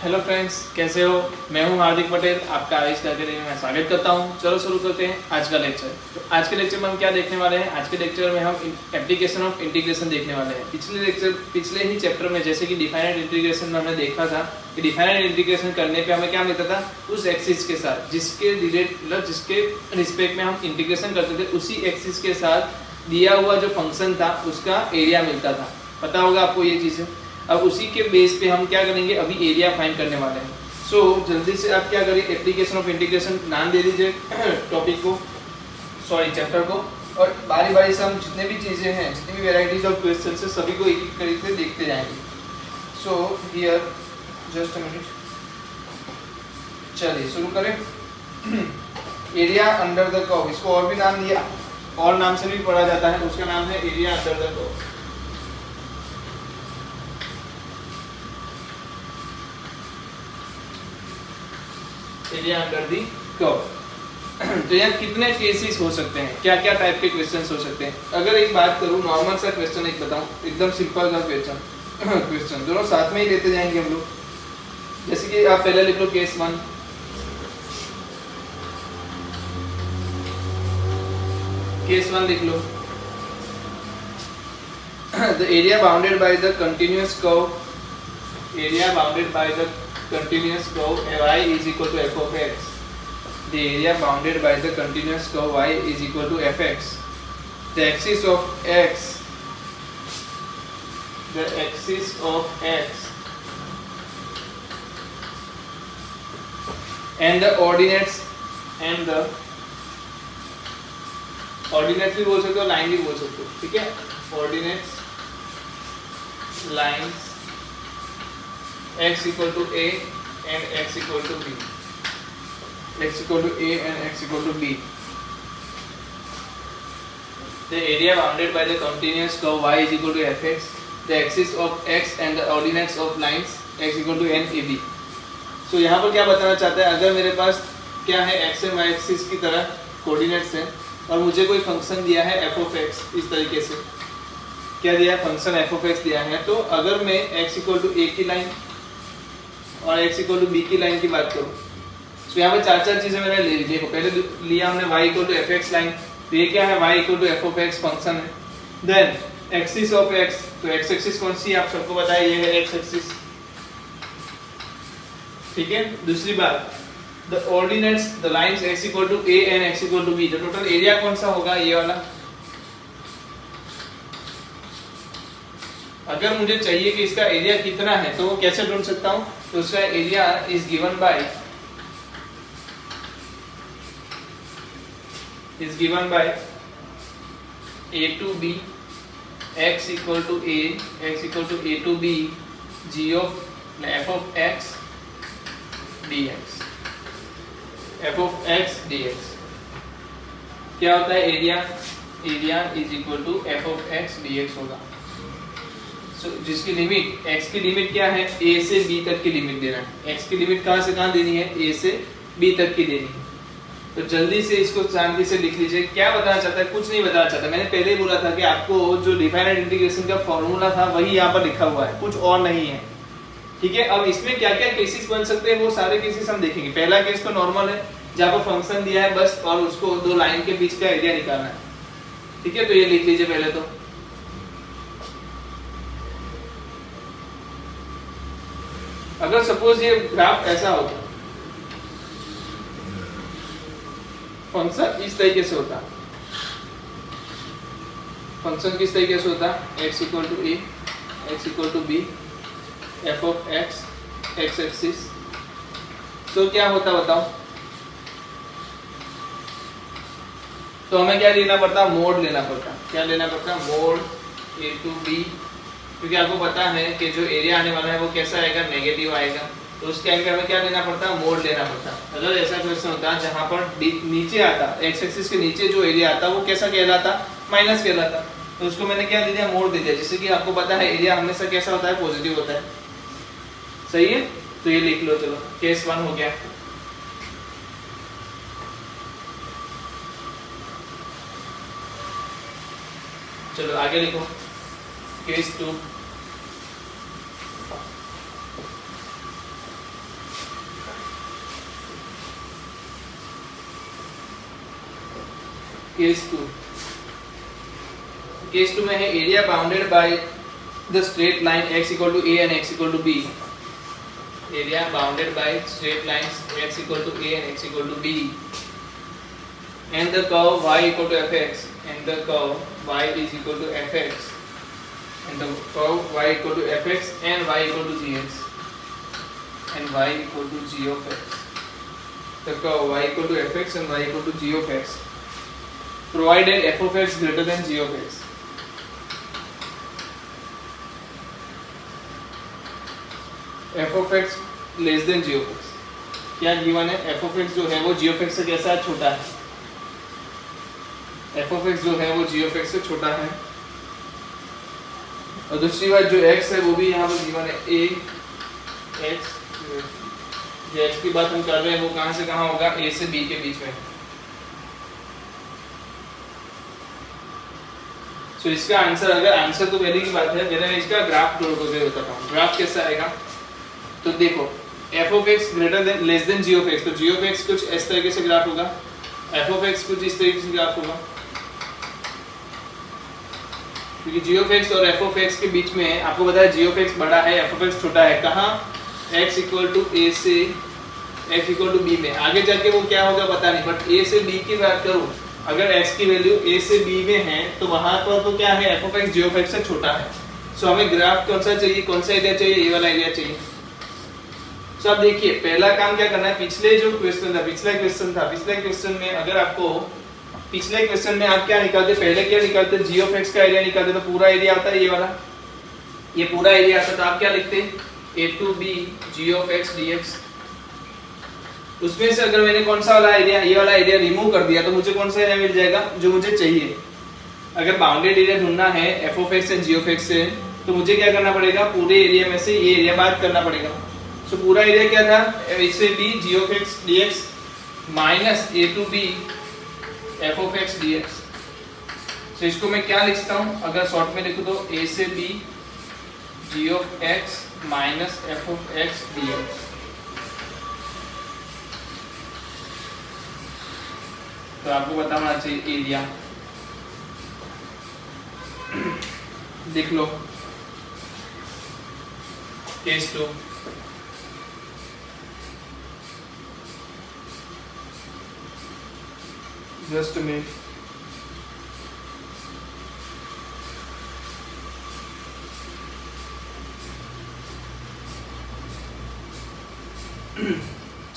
Hello friends, कैसे हो? मैं हूं हार्दिक पटेल, आपका आयुष अकेडमी में स्वागत करता हूं। चलो शुरू करते हैं आज का लेक्चर। तो आज के लेक्चर में हम क्या देखने वाले हैं? आज के लेक्चर में हम एप्लीकेशन ऑफ इंटीग्रेशन देखने वाले हैं। पिछले ही चैप्टर में जैसे कि डिफाइनाइट इंटीग्रेशन में हमने देखा था कि डिफाइनाइट इंटीग्रेशन करने पे हमें क्या मिलता था, उस एक्सिस के साथ जिसके रिस्पेक्ट में हम इंटीग्रेशन करते थे, उसी एक्सिस के साथ दिया हुआ जो फंक्शन था उसका एरिया मिलता था। पता होगा आपको ये चीज़ें। अब उसी के बेस पे हम क्या करेंगे, अभी एरिया फाइंड करने वाले हैं। सो जल्दी से आप क्या करिए, एप्लीकेशन ऑफ इंटीग्रेशन नाम दे दीजिए टॉपिक को, सॉरी चैप्टर को, और बारी बारी से हम जितने भी चीज़ें हैं, जितनी भी वेराइटीज ऑफ क्वेश्चन है, सभी को एक एक करके देखते जाएंगे। So here just a minute, चलिए शुरू करें। एरिया अंडर द कर्व, इसको और भी नाम दिया, और नाम से भी पढ़ा जाता है, उसका नाम है area under the curve. Area under the curve. तो यार कितने केसेस हो सकते हैं, क्या क्या टाइप के क्वेश्चंस हो सकते हैं? अगर एक बात करूं, नॉर्मल सा क्वेश्चन एक बताऊं, एकदम सिंपल सा क्वेश्चन दोनों साथ में ही लेते जाएंगे हम लोग। जैसे कि आप पहले लिख लो केस 1, केस 1 लिख लो। The area bounded by the continuous curve, area bounded by the continuous curve y is equal to f of x. The area bounded by the continuous curve y is equal to fx. The axis of x, the axis of x and the ordinates, and the ordinates भी बोल सकते हो, line भी बोल सकते हो, ठीक है? ordinates, lines, x equal to a and x equal to b, x equal to a and x equal to b. The area bounded by the continuous curve y is equal to fx. The axis of x and the ordinates of lines x equal to n ab. So यहाँ पर क्या बताना चाहता है, अगर मेरे पास क्या है, x and y एक्सिस की तरह कोऑर्डिनेट्स हैं और मुझे कोई फंक्शन दिया है f of x, इस तरीके से क्या दिया है, फंक्शन f of x दिया है, तो अगर मैं x equal to a की लाइन और x इक्वल टू b की लाइन की बात करूं, तो यहाँ पे चार चीजें मैंने ले ली। देखो पहले लिया हमने y equal to fx line, तो ये क्या है, y equal to f of x function है। देन एक्सिस ऑफ x, तो x एक्सिस कौन सी है आप सबको पता है, ये है x एक्सिस, ठीक है? दूसरी बात, the ordinates, the lines x equal to a and x equal to b, तो टोटल एरिया कौन सा होगा, ये वाला। अगर मुझे चाहिए कि इसका एरिया कितना है, तो वो कैसे ढूंढ सकता हूं, तो उसका area is given by a to b, x equal to a, x equal to a to b, g of f of x dx, f of x dx क्या होता है, area, area is equal to f of x dx होगा। जिसकी limit, x की limit क्या है, a से b तक की लिमिट देना है। x की लिमिट कहाँ से कहाँ देनी है, a से b तक की देनी है। तो जल्दी से इसको शांति से लिख लीजिए। क्या बताना चाहता है, कुछ नहीं बताना चाहता। मैंने पहले ही बोला था कि आपको जो डिफाइनाइट इंटीग्रेशन का फॉर्मूला था वही यहाँ पर लिखा हुआ है, कुछ और नहीं है, ठीक है? अब इसमें क्या क्या केसेस बन सकते हैं, वो सारे केसेस हम देखेंगे। पहला केस तो नॉर्मल है, जहाँ पर फंक्शन दिया है बस, और उसको दो लाइन के बीच का एरिया निकालना है, ठीक है? तो ये लिख लीजिए पहले। तो अगर सपोज ये ग्राफ ऐसा होता, फंक्शन इस तरीके से होता, फंक्शन किस तरीके से होता, x equal to a, x equal to b, f of x, x axis, तो क्या होता बताओ? तो हमें क्या लेना पड़ता, मोड लेना पड़ता। क्या लेना पड़ता, मोड a to b, क्योंकि आपको पता है कि जो एरिया आने वाला है वो कैसा आएगा, नेगेटिव आएगा, तो उस टाइम पे हमें क्या लेना पड़ता, मोड लेना पड़ता। अगर ऐसा क्वेश्चन होता जहाँ पर नीचे आता, x एक्सिस के नीचे जो एरिया आता वो कैसा कहलाता, माइनस कहलाता, तो उसको मैंने क्या दे दिया, मोड दे दिया। जैसे कि आपको पता है एरिया हमेशा कैसा होता है, पॉजिटिव होता है, सही है, तो ये लिख लो। चलो केस 1 हो गया। चलो आगे लिखो केस 2। केस 2 में है area bounded by the straight line x equal to a and x equal to b। Area bounded by straight lines x equal to a and x equal to b and the curve y equal to fx and the curve y is equal to fx and the curve y equal to fx and y equal to gx and y equal to g of x। The curve y equal to fx and y equal to g of x provided f of x greater than g of x। f of x less than g of x। क्या given है? f of x जो है वो g of x से कैसा है? छोटा है। f of x जो है वो g of x से छोटा है। और दूसरी बात जो x है वो भी यहाँ पर गिवन है a x। ये x की बात हम कर रहे हैं वो कहाँ से कहाँ होगा? a से b के बीच में। तो इसका आंसर, अगर आंसर तो पहले की बात है, पहले मैं इसका ग्राफ ड्रॉ करके बताता हूँ। ग्राफ कैसा आएगा? तो देखो f of x greater than less than g of x, तो g of x कुछ इस तरीके से ग्राफ होगा, f of x कुछ इस तरीके से ग्राफ होगा, क्योंकि g of x और f of x के बीच में आपको पता है g of x बड़ा है, f of x छोटा है। कहाँ? x इक्वल टू a से x इक्वल टू b में। आगे जाके वो क्या होगा पता नहीं, बट a से b की बात करूँ, अगर x की वैल्यू a से b में है तो वहां पर तो क्या है? f of x g of x से छोटा है। सो हमें ग्राफ कौन सा चाहिए? कौन सा एरिया चाहिए? ये वाला एरिया चाहिए। सो अब देखिए पहला काम क्या करना है, पिछले जो क्वेश्चन था, पिछले क्वेश्चन में अगर आपको पिछले क्वेश्चन में आप क्या निकालते? पहले क्या निकालते? g of x का एरिया निकालते, तो पूरा एरिया आता है ये वाला, ये पूरा एरिया आता, तो आप क्या लिखते? a to b g of x dx। उसमें से अगर मैंने कौन सा वाला एरिया, ये वाला एरिया रिमूव कर दिया तो मुझे कौन सा एरिया मिल जाएगा? जो मुझे चाहिए। अगर बाउंडेड एरिया ढूंढना है f of x and g of x से, तो मुझे क्या करना पड़ेगा? पूरे एरिया में से ये एरिया बात करना पड़ेगा। सो पूरा एरिया क्या था? a से b g of x dx minus a to b f of x dx। सो इसको मैं क्या लिखता हूँ? अगर शॉर्ट में लिखूँ तो a से b g of x minus f of x dx। तो आपको पता होना चाहिए एरिया। देख लो केस 2। Just minute.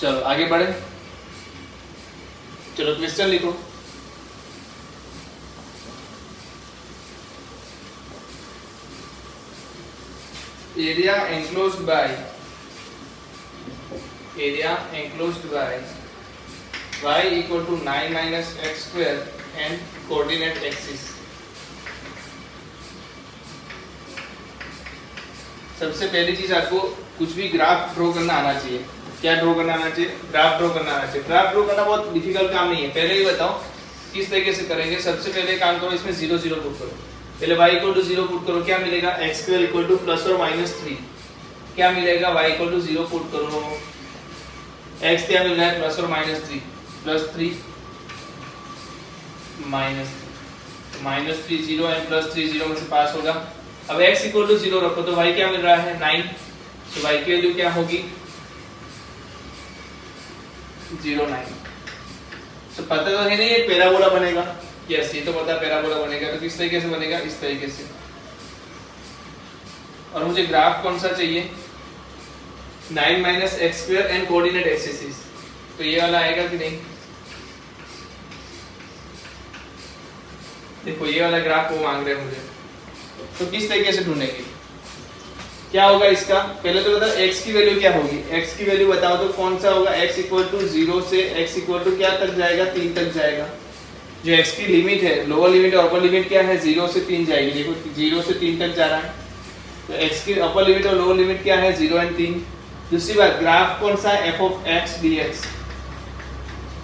चलो आगे बढ़े। चलो क्वेश्चन लिखो। Area enclosed by y equal to 9 minus x square and coordinate axis. सबसे पहली चीज आपको कुछ भी ग्राफ ड्रॉ करना आना चाहिए। क्या ड्रॉ करना आना चाहिए? ग्राफ ड्रॉ करना आना चाहिए। ग्राफ ड्रॉ करना बहुत डिफिकल्ट काम नहीं है। पहले ही बताओ किस तरीके से करेंगे। सबसे पहले काम करो, इसमें 0 0 पुट करो। पहले y इक्वल टू 0 पुट करो, क्या मिलेगा? x square equal two plus और माइनस 3। क्या मिलेगा? y इक्वल टू 0 पुट करो, x क्या मिल रहा है? प्लस और minus 3, plus 3 minus 3, 0 and plus 3 0 में से पास होगा। अब x इक्वल टू 0 रखो तो y क्या मिल रहा है? 9। तो y की वैल्यू क्या होगी? 0,9। तो पता तो है नहीं ये पैराबोला बनेगा। यस, ये तो पता है पैराबोला बनेगा। तो किस तरीके से बनेगा? इस तरीके से। और मुझे ग्राफ कौन सा चाहिए? 9 minus x square and coordinate axis. तो ये वाला आएगा कि नहीं? देखो ये वाला ग्राफ वो मांग रहे हैं मुझे। तो किस तरीके से ढूंढेंगे? क्या होगा इसका? पहले तो बताओ x की वैल्यू क्या होगी। x की वैल्यू बताओ तो कौन सा होगा? x इक्वल टू 0 से x इक्वल टू क्या तक जाएगा? 3 तक जाएगा। जो x की लिमिट है, लोअर लिमिट और अपर लिमिट क्या है? 0 से 3 जाएगी। देखो 0 से 3 तक जा रहा है। तो x की अपर लिमिट और लोअर लिमिट क्या है? 0 एंड 3। दूसरी बात, ग्राफ कौन सा है, f of x d x.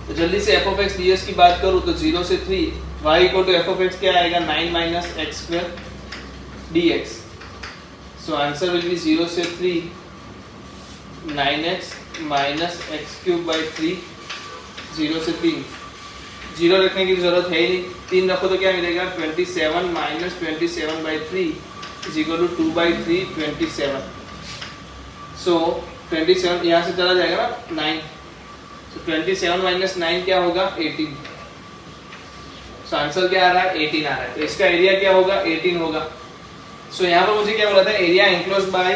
तो जल्दी से f of x d x की बात करूँ तो 0 से 3 y equal to f of x क्या आएगा, 9 minus x square d x. So answer will be 0 से 3 9x minus x cube by 3, 0 से 3 जीरो रखने की जरूरत है ही नहीं, 3 रखो तो क्या मिलेगा, 27 minus 27 by 3 is equal to 2 by 3 27। So 27 यहाँ से चला जाएगा ना 9, तो 27 माइनस 9 क्या होगा, 18। सो आंसर क्या आ रहा है, 18 आ रहा है। तो इसका एरिया क्या होगा, 18 होगा। सो यहाँ पर मुझे क्या बोला था, area enclosed by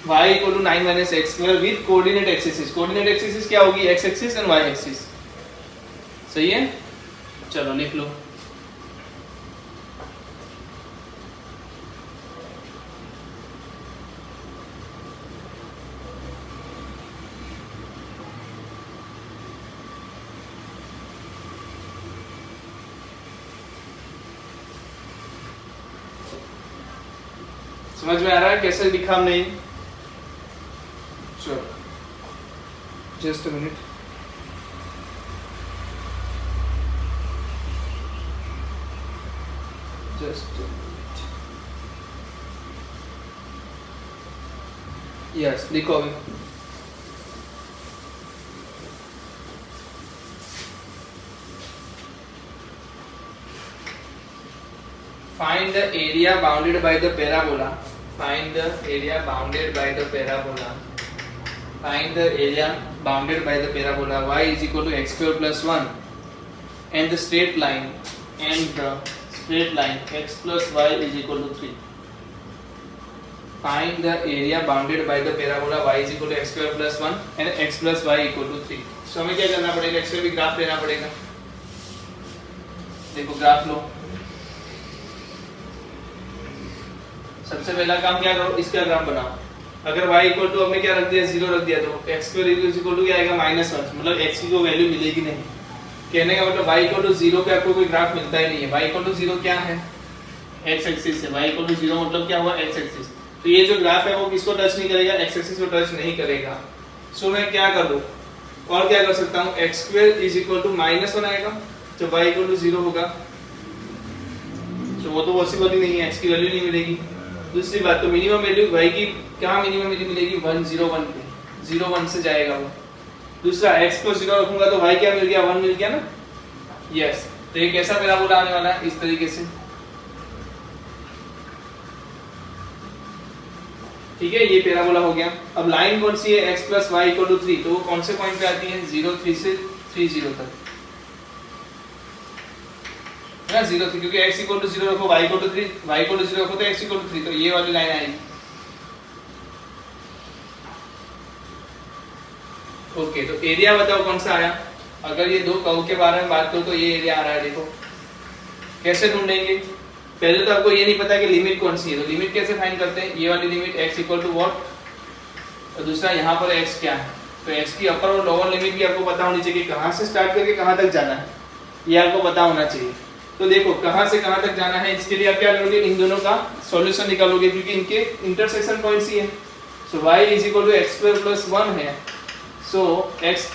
y equal to 9 minus x square with coordinate axis. Coordinate axis क्या होगी, x axis and y axis. सही है, चलो लिख लो। समझ में आ रहा है कैसे लिखा हमने? चलो जस्ट अ मिनट। यस लिखो अभी। Find the area bounded by the parabola. Find the area bounded by the parabola. Find the area bounded by the parabola. Y is equal to x square plus 1, and the straight line x plus y is equal to 3. Find the area bounded by the parabola y is equal to x square plus 1 and x plus y equal to 3. So हमें क्या करना पड़ेगा, x का भी graph लेना पड़ेगा। देखो graph लो। सबसे पहला काम क्या करो, इसका ग्राफ बनाओ। अगर y इक्वल टू हमने क्या रख दिया, 0 रख दिया, तो x स्क्वायर इक्वल टू क्या आएगा, -1, मतलब x की कोई वैल्यू मिलेगी नहीं। कहने का मतलब y इक्वल टू 0 पे आपको कोई ग्राफ मिलता ही नहीं है। y इक्वल टू 0 क्या है, x एक्सिस है। y इक्वल टू 0 मतलब क्या हुआ, x एक्सिस। तो ये जो ग्राफ है वो किसको टच नहीं करेगा, x एक्सिस को टच नहीं करेगा। सो मैं क्या कर दूं, और क्या कर सकता हूं, x square is equal to -1 आएगा जब y इक्वल टू 0 होगा। तो वो तो पॉसिबल ही नहीं है, x की वैल्यू नहीं मिलेगी। दूसरी बात, तो मिनिमम वैल्यू y की कहाँ मिनिमम वैल्यू मिलेगी, 101 पे, 01 से जाएगा वो। दूसरा x को 0 रखूंगा तो y क्या मिल गया, 1 मिल गया ना। यस, तो ये कैसा पैराबोला आने वाला है, इस तरीके से। ठीक है, ये पैराबोला हो गया। अब लाइन कौन सी है, x plus y equal to 3, तो वो कौन से पॉइंट पे आती है, 0 3 से 30 तक है ना, 0 3, क्योंकि x इक्वल टू 0 रखो, y equal to 3, y equal to 0 रखो तो x इक्वल टू 3, तो ये वाली लाइन आएगी। ओके, तो एरिया बताओ कौन सा आया। अगर ये दो कर्व के बारे में बात करो तो ये एरिया आ रहा है। देखो कैसे ढूंढेंगे, पहले तो आपको ये नहीं पता कि लिमिट कौन सी है, तो लिमिट कैसे फाइंड करते हैं, ये वाली limit x equal to what, और दूसरा यहाँ पर x क्या है। तो x की अपर और लोअर लिमिट भी आपको पता होनी चाहिए, कहाँ से स्टार्ट करके कहाँ तक जाना है, ये आपको पता होना चाहिए। तो देखो कहाँ से कहाँ तक जाना है, इसके लिए आप क्या करोगे, इन दोनों का सॉल्यूशन निकालोगे, क्योंकि इनके इंटरसेक्शन पॉइंट सी है। So y is equal to x square plus 1 है, सो x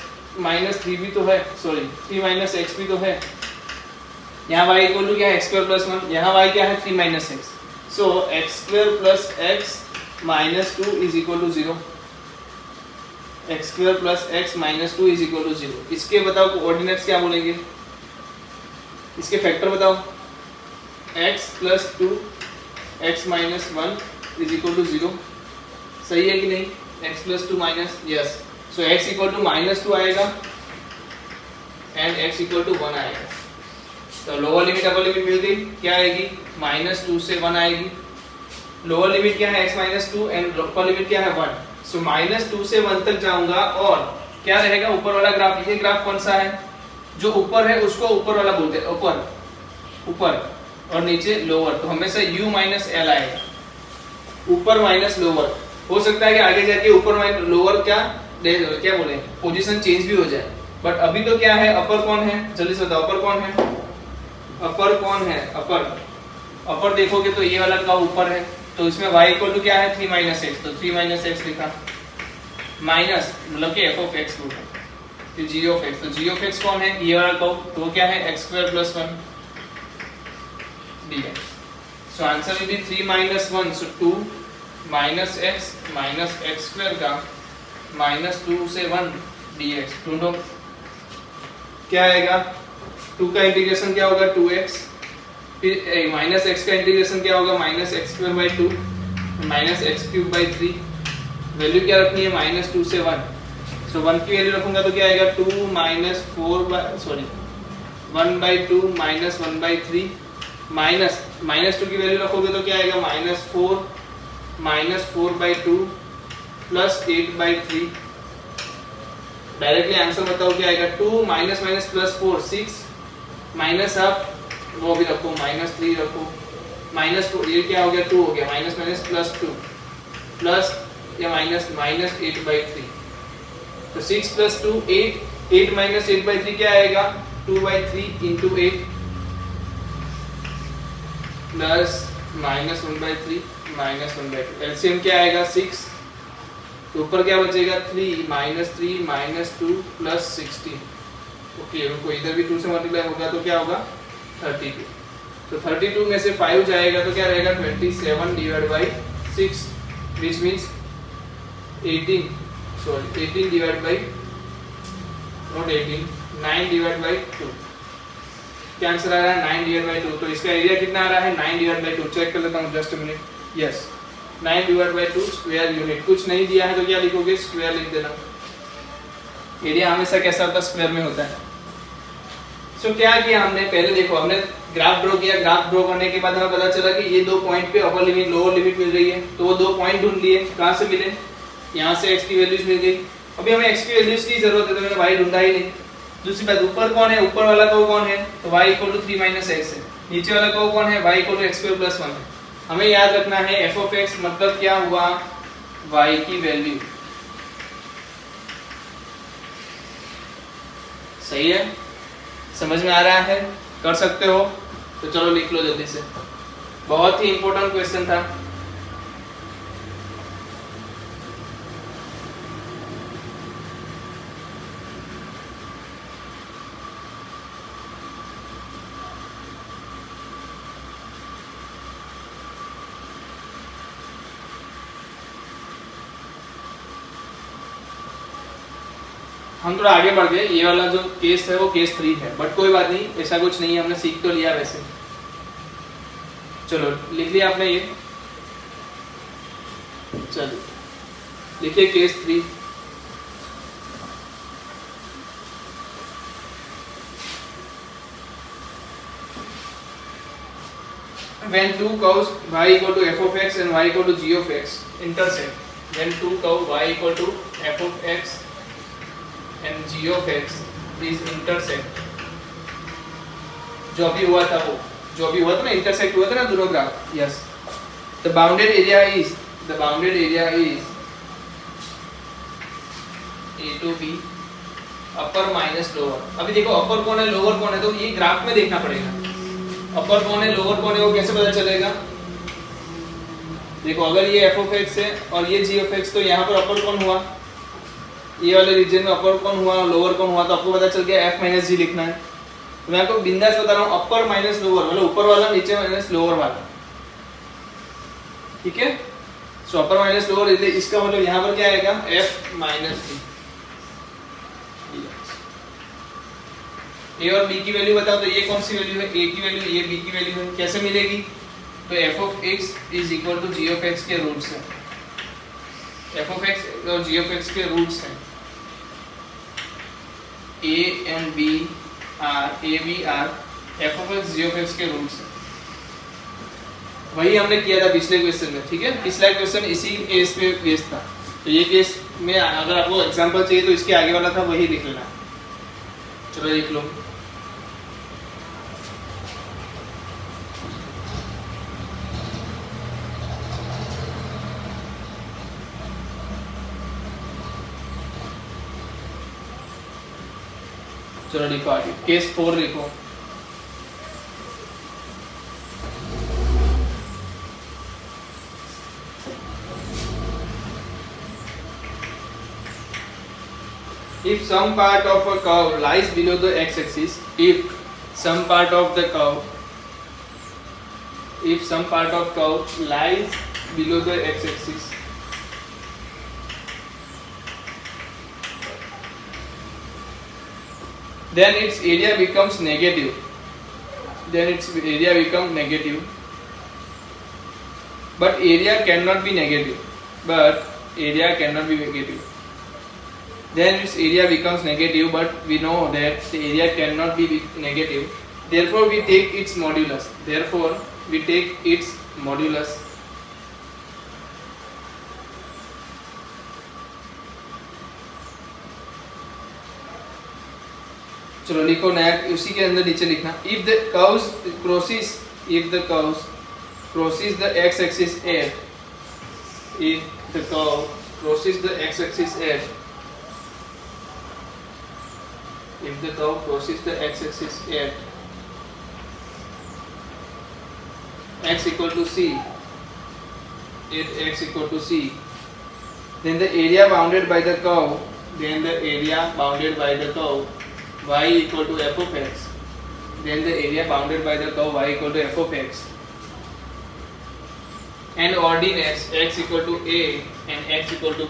माइनस 3 भी तो है, सॉरी 3 माइनस x भी तो है। यहाँ y इक्वल टू क्या है, x स्क्वायर प्लस 1, यहाँ y क्या है, 3 minus x। So x square plus x minus 2 is equal to 0। x square plus x minus 2 is equal to 0। इसके बताओ कोऑर्डिनेट्स क्या बोलेंगे, इसके फैक्टर बताओ, x plus 2 x minus 1 is equal to 0। सही है कि नहीं, x plus 2 minus, yes. So x equal to -2 आएगा एंड x इक्वल टू 1 आएगा। तो लोअर लिमिट अपर लिमिट मिल गई, क्या आएगी, -2 से 1 आएगी। लोअर लिमिट क्या है, x minus 2 and upper limit क्या है, 1। सो -2 से 1 तक जाऊंगा और क्या रहेगा, ऊपर वाला ग्राफ। ये ग्राफ कौन सा है, जो ऊपर है उसको ऊपर वाला बोलते हैं, ऊपर और नीचे लोअर, तो हमेशा u माइनस एल आएगा, ऊपर माइनस लोअर। हो सकता है कि आगे जाके ऊपर माइनस लोअर क्या बोले, पोजीशन चेंज भी हो जाए, बट अभी तो क्या है, अपर कौन है, जल्दी से बताओ, अपर कौन है, अपर कौन है, अपर देखोगे तो ये वाला का ऊपर है, तो इसमें y इक्वल टू क्या है, 3 माइनस एक्स, तो 3 माइनस एक्स लिखा। माइनस मतलब कि एफ ऑफ एक्स रूट है, फिर जी ऑफ एक्स, तो जी ऑफ एक्स कौन है, ये वाला कर्व, तो क्या है x square plus 1 dx। So answer will B 3 minus 1, so 2 minus x square का माइनस 2 से 1 dx। ढूंढो क्या आएगा, 2 का इंटीग्रेशन क्या होगा 2x, फिर माइनस x का इंटीग्रेशन क्या होगा minus x square by 2 minus x cube by 3, value क्या रखनी है माइनस 2 से 1, सो 1 की वैल्यू रखूंगा तो क्या आएगा 2 minus 4 by sorry 1 by 2 minus 1 by 3 minus 2 की वैल्यू रखोगे तो क्या आएगा minus 4 by 2 plus 8 by 3। Directly answer बताओ क्या आएगा, 2 माइनस माइनस प्लस 4 6 माइनस आप वो भी रखो माइनस 3 रखो, माइनस 4 ये क्या हो गया 2 हो गया, माइनस माइनस प्लस 2 प्लस या माइनस 8 बाई 3, तो 6 प्लस 2 8 माइनस 8 बाई 3 क्या आएगा 2 by 3 into 8 plus minus 1 by 3 minus 1 by 2, LCM क्या आएगा 6, तो ऊपर क्या बचेगा 3 माइनस 2 प्लस 16। ओके रुको, इधर भी 2 से मल्टीप्लाई होगा तो क्या होगा 32, तो 32 में से 5 जाएगा तो क्या रहेगा 27 divide by 6 which means 18 divide by not 18 9 divide by 2, क्या आंसर आ रहा है 9 डिवाइड बाई 2। तो इसका एरिया कितना आ रहा है 9 डिवाइड बाई 2, चेक कर लेता हूँ just minute, yes 9 divide by 2 square unit, कुछ नहीं दिया है तो क्या लिखोगे स्क्वायर लिख देना, एरिया हमेशा कैसा होता है स्क्वायर में होता है। सो क्या किया हमने, पहले देखो हमने ग्राफ ड्रॉ किया, ग्राफ ड्रॉ करने के बाद हमें पता चला कि ये 2 पॉइंट पे अपर लिमिट लोअर लिमिट मिल रही है, तो वो 2 पॉइंट ढूंढ लिए, कहाँ से मिले, यहाँ से x की वैल्यूज मिल गई, अभी हमें x की वैल्यूज की जरूरत है तो मैंने y ढूंढा ही नहीं। दूसरी बात ऊपर कौन है, ऊपर वाला कर्व कौन है, तो y = 3 माइनस x है, नीचे वाला कर्व कौन है y = x² + 1 है। हमें याद रखना है f ऑफ x मतलब क्या हुआ y की वैल्यू, सही है, समझ में आ रहा है, कर सकते हो, तो चलो लिख लो जल्दी से, बहुत ही इंपॉर्टेंट क्वेश्चन था। हम थोड़ा आगे बढ़ गए, ये वाला जो केस है वो केस 3 है, बट कोई बात नहीं, ऐसा कुछ नहीं है, हमने सीख तो लिया वैसे। चलो लिख लिया आपने ये, चलो लिखिए case 3। When 2 curves y = f of x and y = g of x intersect, when 2 curves y = f of x and g of x is intersect, जो अभी हुआ था वो, जो अभी हुआ था ना, इंटरसेक्ट हुआ था ना दोनों graph, yes, the bounded area is a to b upper minus lower. अभी देखो अपर कौन है लोअर कौन है, तो ये ग्राफ में देखना पड़ेगा, अपर कौन है लोअर कौन है वो कैसे पता चलेगा। देखो अगर ये f of x है और ये g of x, तो यहाँ पर अपर कौन हुआ, ये वाले रीजन में अपर कौन हुआ लोअर कौन हुआ, तो आपको पता चल गया f माइनस g लिखना है। तो मैं आपको बिंदास बता रहा हूँ, अपर माइनस लोअर मतलब ऊपर वाला नीचे माइनस लोअर वाला, ठीक है। सो अपर माइनस लोअर, इसका मतलब यहाँ पर क्या आएगा f माइनस g। ए और बी की वैल्यू बताओ, तो ये कौन सी वैल्यू है, ए की वैल्यू, ये बी की वैल्यू है, कैसे मिलेगी, तो f of x = g of x के रूट्स हैं, f of x और g of x के रूट्स हैं, a and b are f of x g of x के रूट्स हैं। वही हमने किया था पिछले क्वेश्चन में, ठीक है, पिछला क्वेश्चन इसी केस पे बेस्ड था, तो ये केस में अगर आपको एग्जांपल चाहिए तो इसके आगे वाला था वही लिख लेना। चलो लिख लो, चलो लिखो आगे, केस 4 लिखो। If some part of a curve lies below the x-axis, if some part of the curve lies below the x-axis, then its area becomes negative. But area cannot be negative. Then its area becomes negative, but we know that the area cannot be negative. Therefore, we take its modulus. चलो लिखो नया, उसी के अंदर नीचे लिखना, if the curve crosses the x-axis at, x equal to c, then the area bounded by the curve, y equal to f of x, and ordinates x equal to a and x equal to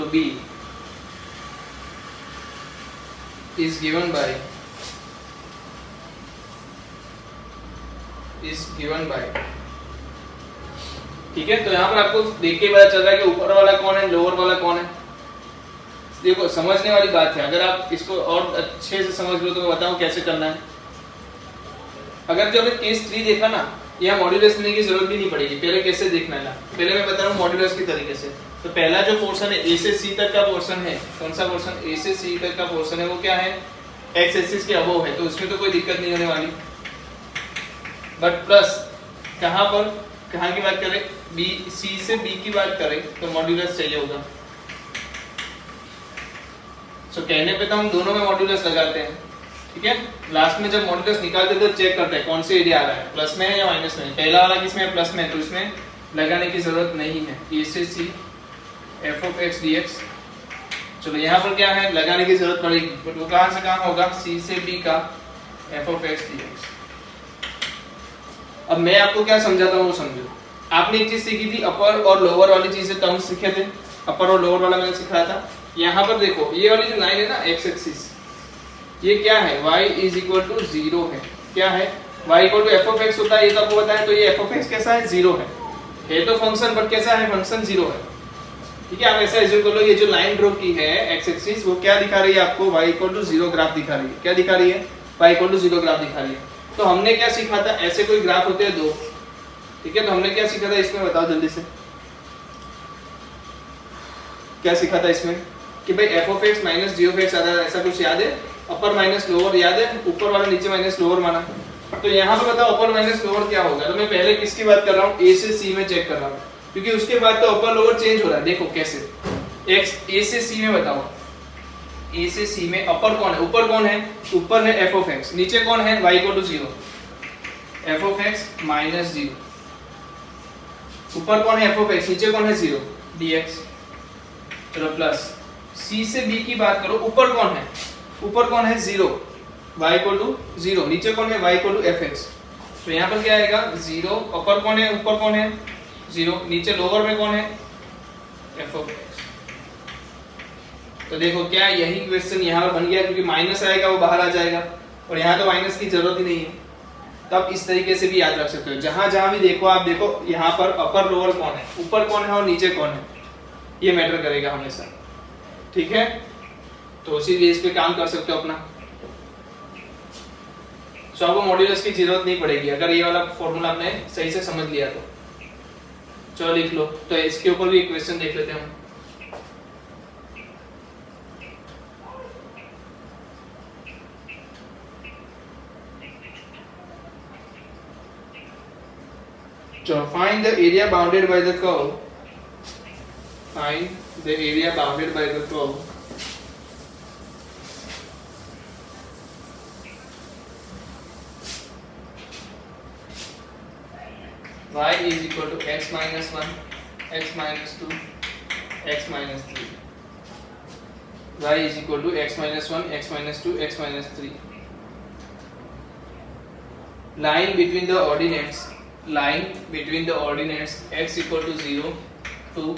b, is given by ठीक है। तो यहाँ पर आपको देख के पता चल रहा है कि ऊपर वाला कौन है, लोअर वाला कौन है। देखो समझने वाली बात है, अगर आप इसको और अच्छे से समझ लो तो मैं बताऊं कैसे करना है। अगर जो हमने केस 3 देखा ना, यहाँ मॉड्यूलस लेने की जरूरत भी नहीं पड़ेगी। पहले कैसे देखना है ना, पहले मैं बता रहा हूँ मॉड्यूलस की तरीके से। तो पहला जो पोर्शन है ए से सी तक का पोर्शन है, कौन सा पोर्शन, ए से सी तक का पोर्शन है, वो क्या है, एक्स एक्सिस के अबोव है, तो उसमें तो कोई दिक्कत नहीं होने वाली। बट प्लस कहाँ की बात करें, बी, सी से बी की बात करें तो मॉड्यूलस चाहिए होगा। सो कहने पे तो हम दोनों में मॉड्यूलस लगाते हैं, ठीक है। लास्ट में जब मॉड्यूलस निकालते तो चेक करते हैं कौन से एरिया आ रहा है, प्लस में है या माइनस में। पहला वाला किसमें है, प्लस में, तो इसमें लगाने की जरूरत नहीं है। ए से c f of x d x, चलो यहाँ पर क्या है, लगाने की जरूरत पड़ेगी, बट वो कहाँ से कहाँ होगा, सी से बी का F of x d x. अब मैं आपको क्या समझाता हूँ वो समझो। आपने एक चीज सीखी थी, अपर और लोअर वाली चीजें टर्म्स सीखे थे, अपर और लोअर वाला मैंने सिखाया था। यहाँ पर देखो ये वाली जो लाइन है ना एक्स एक्सिस, ये क्या है, y इज इक्वल टू 0 है। क्या है, y equal to f of x होता है, ये तो आपको पता है। तो ये एफ ऑफ एक्स कैसा है, 0 है तो फंक्शन, बट कैसा है, फंक्शन 0 है, ठीक है। आप ऐसा एज्यूम कर लो, ये जो लाइन ड्रॉ की है एक्स एक्सिस, वो क्या दिखा रही है आपको, y इक्वल टू 0 ग्राफ दिखा रही है। क्या दिखा रही है, y इक्वल टू 0 ग्राफ दिखा रही है। तो हमने क्या सीखा था, ऐसे कोई ग्राफ होते हैं 2, ठीक है। तो हमने क्या सीखा था इसमें, बताओ जल्दी से, क्या सीखा था इसमें कि भाई f of x minus g of x आता है, ऐसा कुछ याद है, अपर माइनस लोअर याद है, ऊपर वाला नीचे माइनस लोअर माना। तो यहाँ पे बताओ अपर माइनस लोअर क्या होगा। तो मैं पहले किसकी बात कर रहा हूँ, ए से सी में चेक कर रहा हूँ, क्योंकि उसके बाद तो अपर लोअर चेंज हो रहा है। देखो कैसे, एक्स ए से सी में बताओ, ए से सी में अपर कौन है, ऊपर कौन है, ऊपर है एफ ऑफ एक्स, नीचे कौन है, y equal to 0, f of x minus 0। ऊपर कौन है, एफ ऑफ एक्स, नीचे कौन है, 0 dx। चलो प्लस सी से बी की बात करो, ऊपर कौन है, 0, y इक्वल टू 0, नीचे कौन है, y equal to f x. तो यहाँ पर क्या आएगा, 0, ऊपर कौन है, 0, नीचे लोअर में कौन है, एफ ऑफ एक्स। तो देखो क्या यही क्वेश्चन यहाँ पर बन गया, क्योंकि माइनस आएगा वो बाहर आ जाएगा, और यहाँ तो माइनस की जरूरत ही नहीं है। तो आप इस तरीके से भी याद रख सकते हो, जहां जहां भी देखो आप देखो यहाँ पर अपर लोअर कौन है, ऊपर कौन है और नीचे कौन है, ये मैटर करेगा हमेशा, ठीक है। तो उसी बेस पे काम कर सकते हो अपना। सो आपको मॉड्यूलस की जरूरत नहीं पड़ेगी अगर ये वाला फॉर्मूला आपने सही से समझ लिया तो। चलो लिख लो, तो इसके ऊपर भी एक क्वेश्चन देख लेते हैं हम। So find the area bounded by the curve. Find the area bounded by the curve. Y is equal to x minus 1 x minus 2, x minus 3. Y is equal to x minus 1, x minus 2, x minus 3. Line between the ordinates x equal to 0 to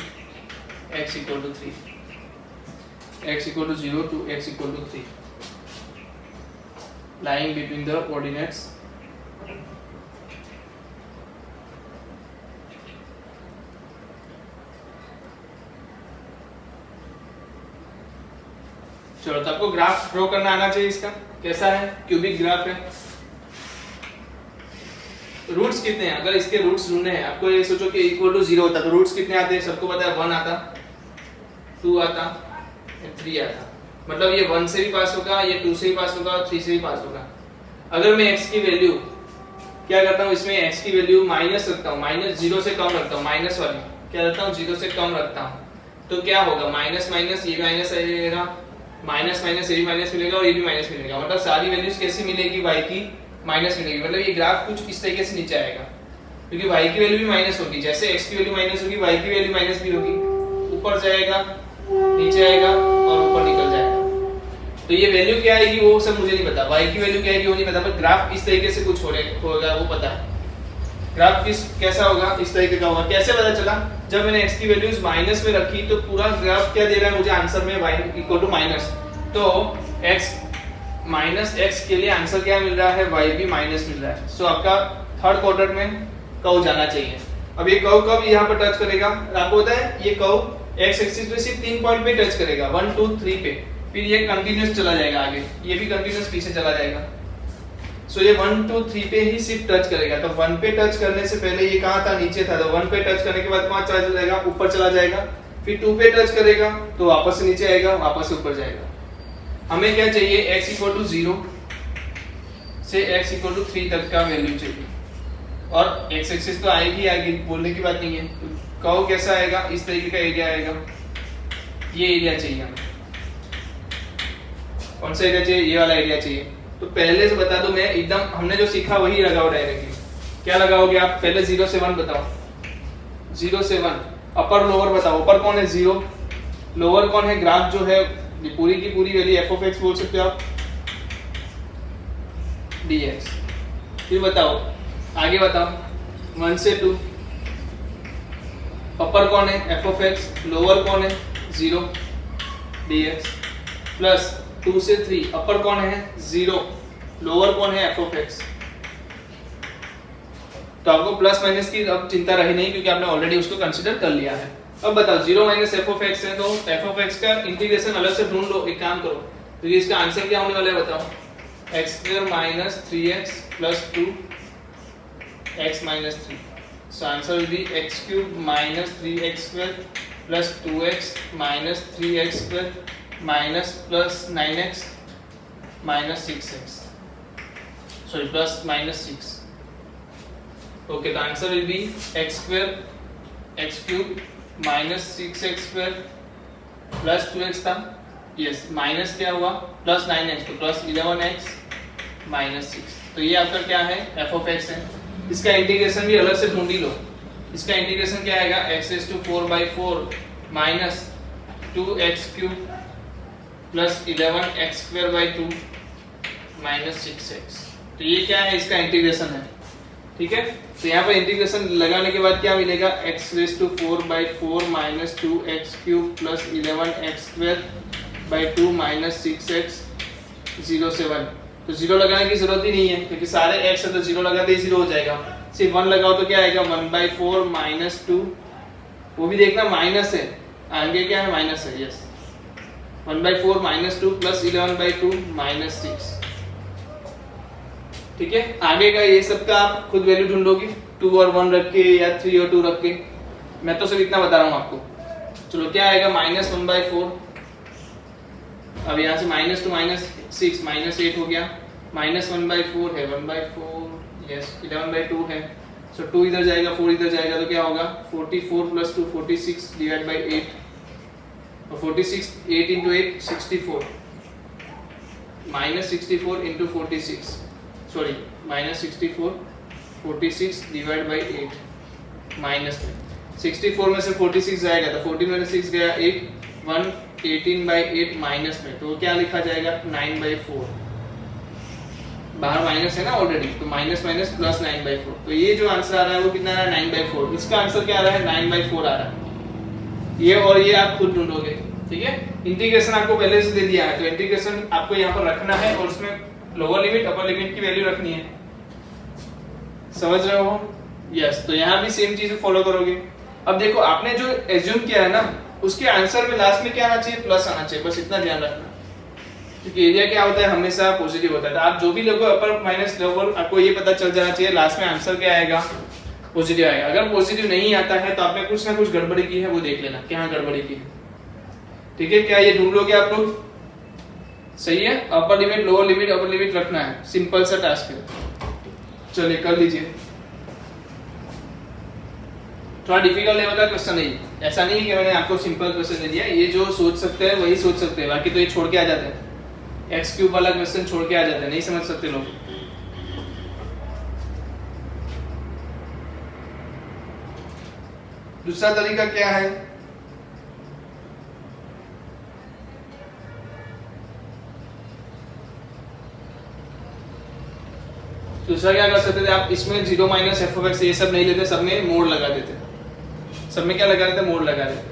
x equal to 3. X equal to 0 to x equal to 3. Lying between the ordinates चलो, तो आपको graph draw करना आना चाहिए। इसका कैसा है? Cubic graph है। रूट्स कितने हैं? अगर इसके रूट्स ढूंढने हैं, आपको ये सोचो कि इक्वल टू 0 होता तो रूट्स कितने आते हैं? सबको पता है 1 आता, 2 आता, 3 आता। मतलब ये 1 से भी पास होगा, ये 2 से भी पास होगा और 3 से भी पास होगा। अगर मैं x की वैल्यू क्या करता हूँ, इसमें x की वैल्यू माइनस रखता हूँ, माइनस 0 से कम रखता हूँ, माइनस वाली क्या रखता हूँ, 0 से कम रखता हूँ, तो क्या होगा? माइनस माइनस ये माइनस आएगा, माइनस माइनस ये भी माइनस मिलेगा और ये भी माइनस मिलेगा। मतलब सारी वैल्यूज कैसी मिलेगी? y की माइनस मिलेगी। मतलब ये ग्राफ कुछ इस तरीके से नीचे आएगा, क्योंकि y की वैल्यू भी माइनस होगी। जैसे x की वैल्यू माइनस होगी, y की वैल्यू माइनस भी होगी। ऊपर जाएगा, नीचे आएगा और ऊपर निकल जाएगा। तो ये वैल्यू क्या आएगी वो सब मुझे नहीं पता, y की वैल्यू क्या आएगी वो नहीं पता, पर ग्राफ इस तरीके से कुछ होगा वो पता है। ग्राफ कैसा होगा? इस तरीके का होगा। कैसे पता चला? जब मैंने x की वैल्यूज माइनस में रखी तो पूरा ग्राफ क्या दे रहा है मुझे आंसर में? y equal to minus. तो x माइनस x के लिए आंसर क्या मिल रहा है? y भी माइनस मिल रहा है। सो आपका थर्ड क्वाड्रेंट में कर्व जाना चाहिए। अब ये कर्व कब यहाँ पर टच करेगा? आपको पता है ये कर्व x एक्सिस पे सिर्फ 3 पॉइंट पे टच करेगा, 1 2 3 पे। फिर ये कंटिन्यूअस चला जाएगा आगे, ये भी कंटिन्यूअस पीछे चला जाएगा। सो ये 1 2 3 पे ही सिर्फ टच करेगा। तो 1 पे टच करने से पहले ये कहाँ था? नीचे था। तो 1 पे टच करने के बाद कहाँ चला जाएगा? ऊपर चला जाएगा। फिर 2 पे टच करेगा तो वापस से नीचे आएगा, वापस से ऊपर जाएगा। हमें क्या चाहिए? x इक्वल टू 0 से x इक्वल टू 3 तक का वैल्यू चाहिए। और x एक्सिस तो आएगी आएगी, बोलने की बात नहीं है। तो कर्व कैसा आएगा? इस तरीके का एरिया आएगा। ये एरिया चाहिए हमें। कौन सा एरिया चाहिए? ये वाला एरिया चाहिए। तो पहले से बता दो, मैं एकदम हमने जो सीखा वही लगाओ डायरेक्टली। क्या लगाओगे आप? पहले 0 से 1 बताओ। 0 से 1 अपर लोअर बताओ। अपर कौन है? 0। लोअर कौन है? ग्राफ जो है पूरी की पूरी वैल्यू f ऑफ x बोल सकते हो आप, dx। फिर बताओ, आगे बताओ 1 से 2 अपर कौन है? f of x। लोअर कौन है? 0 dx। प्लस 2 से 3 अपर कौन है? 0। लोअर कौन है? f of x। तो आपको प्लस माइनस की अब चिंता रही नहीं, क्योंकि आपने ऑलरेडी उसको कंसीडर कर लिया है। अब बताओ 0 माइनस f ऑफ x है, तो f ऑफ x का इंटीग्रेशन अलग से ढूंढ लो। एक काम करो, तो ये इसका आंसर क्या होने वाला है बताओ? x square minus 3x plus 2x minus 3। So answer will be x cube minus 3x square plus 2x minus 3x square minus plus 9x minus 6x, sorry plus minus 6। Okay, तो answer will be x square x cube minus 6x square plus 2x था। Yes, minus क्या हुआ? Plus 9x, तो plus 11x minus 6। तो ये आपका क्या है? f ऑफ x है। इसका इंटीग्रेशन भी अलग से ढूंढ ही लो। इसका इंटीग्रेशन क्या आएगा? x raise to 4/4 minus 2x cube plus 11x square by 2 minus 6x। तो ये क्या है? इसका इंटीग्रेशन है। ठीक है, तो यहाँ पर इंटीग्रेशन लगाने के बाद क्या मिलेगा? x raise to 4/4 minus 2x cube plus 11x square by 2 minus 6x 0 से 1। तो 0 लगाने की जरूरत ही नहीं है, क्योंकि सारे x है तो 0 लगाते ही 0 हो जाएगा। सिर्फ 1 लगाओ तो क्या आएगा? 1/4 माइनस 2, वो भी देखना माइनस है, आगे क्या है? माइनस है। Yes, 1/4 minus 2 plus 11/2 minus 6। ठीक है, आगे का ये सब का आप खुद वैल्यू ढूंढोगे, 2 और 1 रख के या 3 और 2 रख के। मैं तो सिर्फ इतना बता रहा हूँ आपको। चलो, क्या आएगा? माइनस 1/4। अब यहाँ से माइनस 2 माइनस 6 माइनस 8 हो गया। माइनस 1/4 है, 1/4 यस 11/2 है। सो 2 इधर जाएगा, 4 इधर जाएगा, तो क्या होगा? 44 प्लस 2 46 डिवाइड बाई 8। और 46 8 into 8 64 minus 64 into 46, minus 64 46 divide by 8 minus में। 64 में से 46 जाएगा तो 14 में से 6 गया 8, 118/8 माइनस में, तो क्या लिखा जाएगा 9/4। बाहर माइनस है ना ऑलरेडी, तो माइनस माइनस प्लस 9/4, तो ये जो आंसर आ रहा है वो कितना आ रहा है 9/4। इसका आंसर क्या आ रहा है 9/4 आ रहा है। ये और ये आप खुद ढूंढोगे, ठीक है। इंटीग्रेशन आपको पहले से दे दिया है, तो इंटीग्रेशन आपको यहाँ पर रखना है और उसमें लोअर लिमिट अपर लिमिट की वैल्यू रखनी है, समझ रहे हो? यस, तो यहाँ भी सेम चीज फॉलो करोगे। अब देखो आपने जो एज्यूम किया है ना, उसके आंसर में लास्ट में क्या आना चाहिए, प्लस आना चाहिए, बस इतना ध्यान रखना। क्योंकि एरिया क्या होता है हमेशा पॉजिटिव होता है, तो आप जो भी लोगो अपर माइनस लोअर, आपको ये पता चल जाना चाहिए लास्ट में आंसर क्या आएगा, पॉजिटिव आएगा। अगर पॉजिटिव नहीं आता है तो आपने कुछ ना कुछ गड़बड़ी की है, वो देख लेना क्या गड़बड़ी की है, ठीक है। क्या ये ढूंढ लोगे आप लोग? सही है, अपर limit lower limit upper limit रखना है, सिंपल सा टास्क है। चलिए कर लीजिए। थोड़ा डिफिकल्ट लेवल का क्वेश्चन नहीं, ऐसा नहीं है कि मैंने आपको सिंपल क्वेश्चन दे दिया, ये जो सोच सकते हैं वही सोच सकते हैं, बाकी तो ये छोड़ के आ जाते हैं, x³ वाला क्वेश्चन छोड़ के आ जाते हैं, नहीं समझ सकते लोग। दूसरा तरीका क्या है, दूसरा क्या कर सकते थे आप, इसमें 0 माइनस f(x) ये सब नहीं लेते, सब में मोड़ लगा देते, सब में क्या लगा देते, मोड़ लगा देते।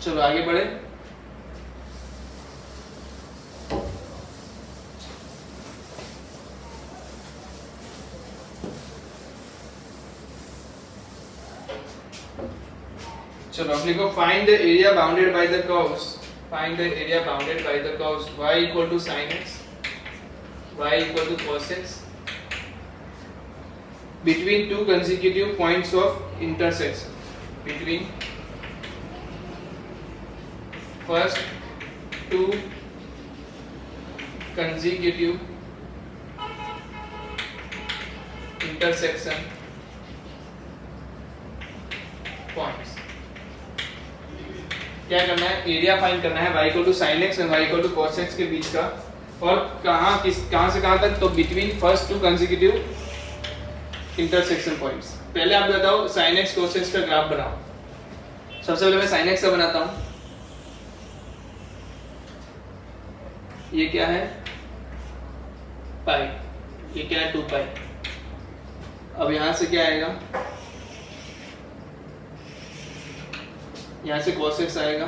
चलो आगे बढ़े। चलो अब लिखो find the area bounded by the curves, find the area bounded by the curves y equal to sin x, y equal to cos x between two consecutive points of intersection, between first two consecutive intersection points। क्या करना है, area find करना है y equal to sin x और y equal to cos x के बीच का, और कहां से कहां तक, तो between first to consecutive intersection points. पहले आप बताओ sin x cos x का ग्राफ बनाओ। सबसे पहले मैं sin x का बनाता हूं, ये क्या है पाई, ये क्या है 2 पाई। अब यहां से क्या आएगा, यहां से cos x आएगा,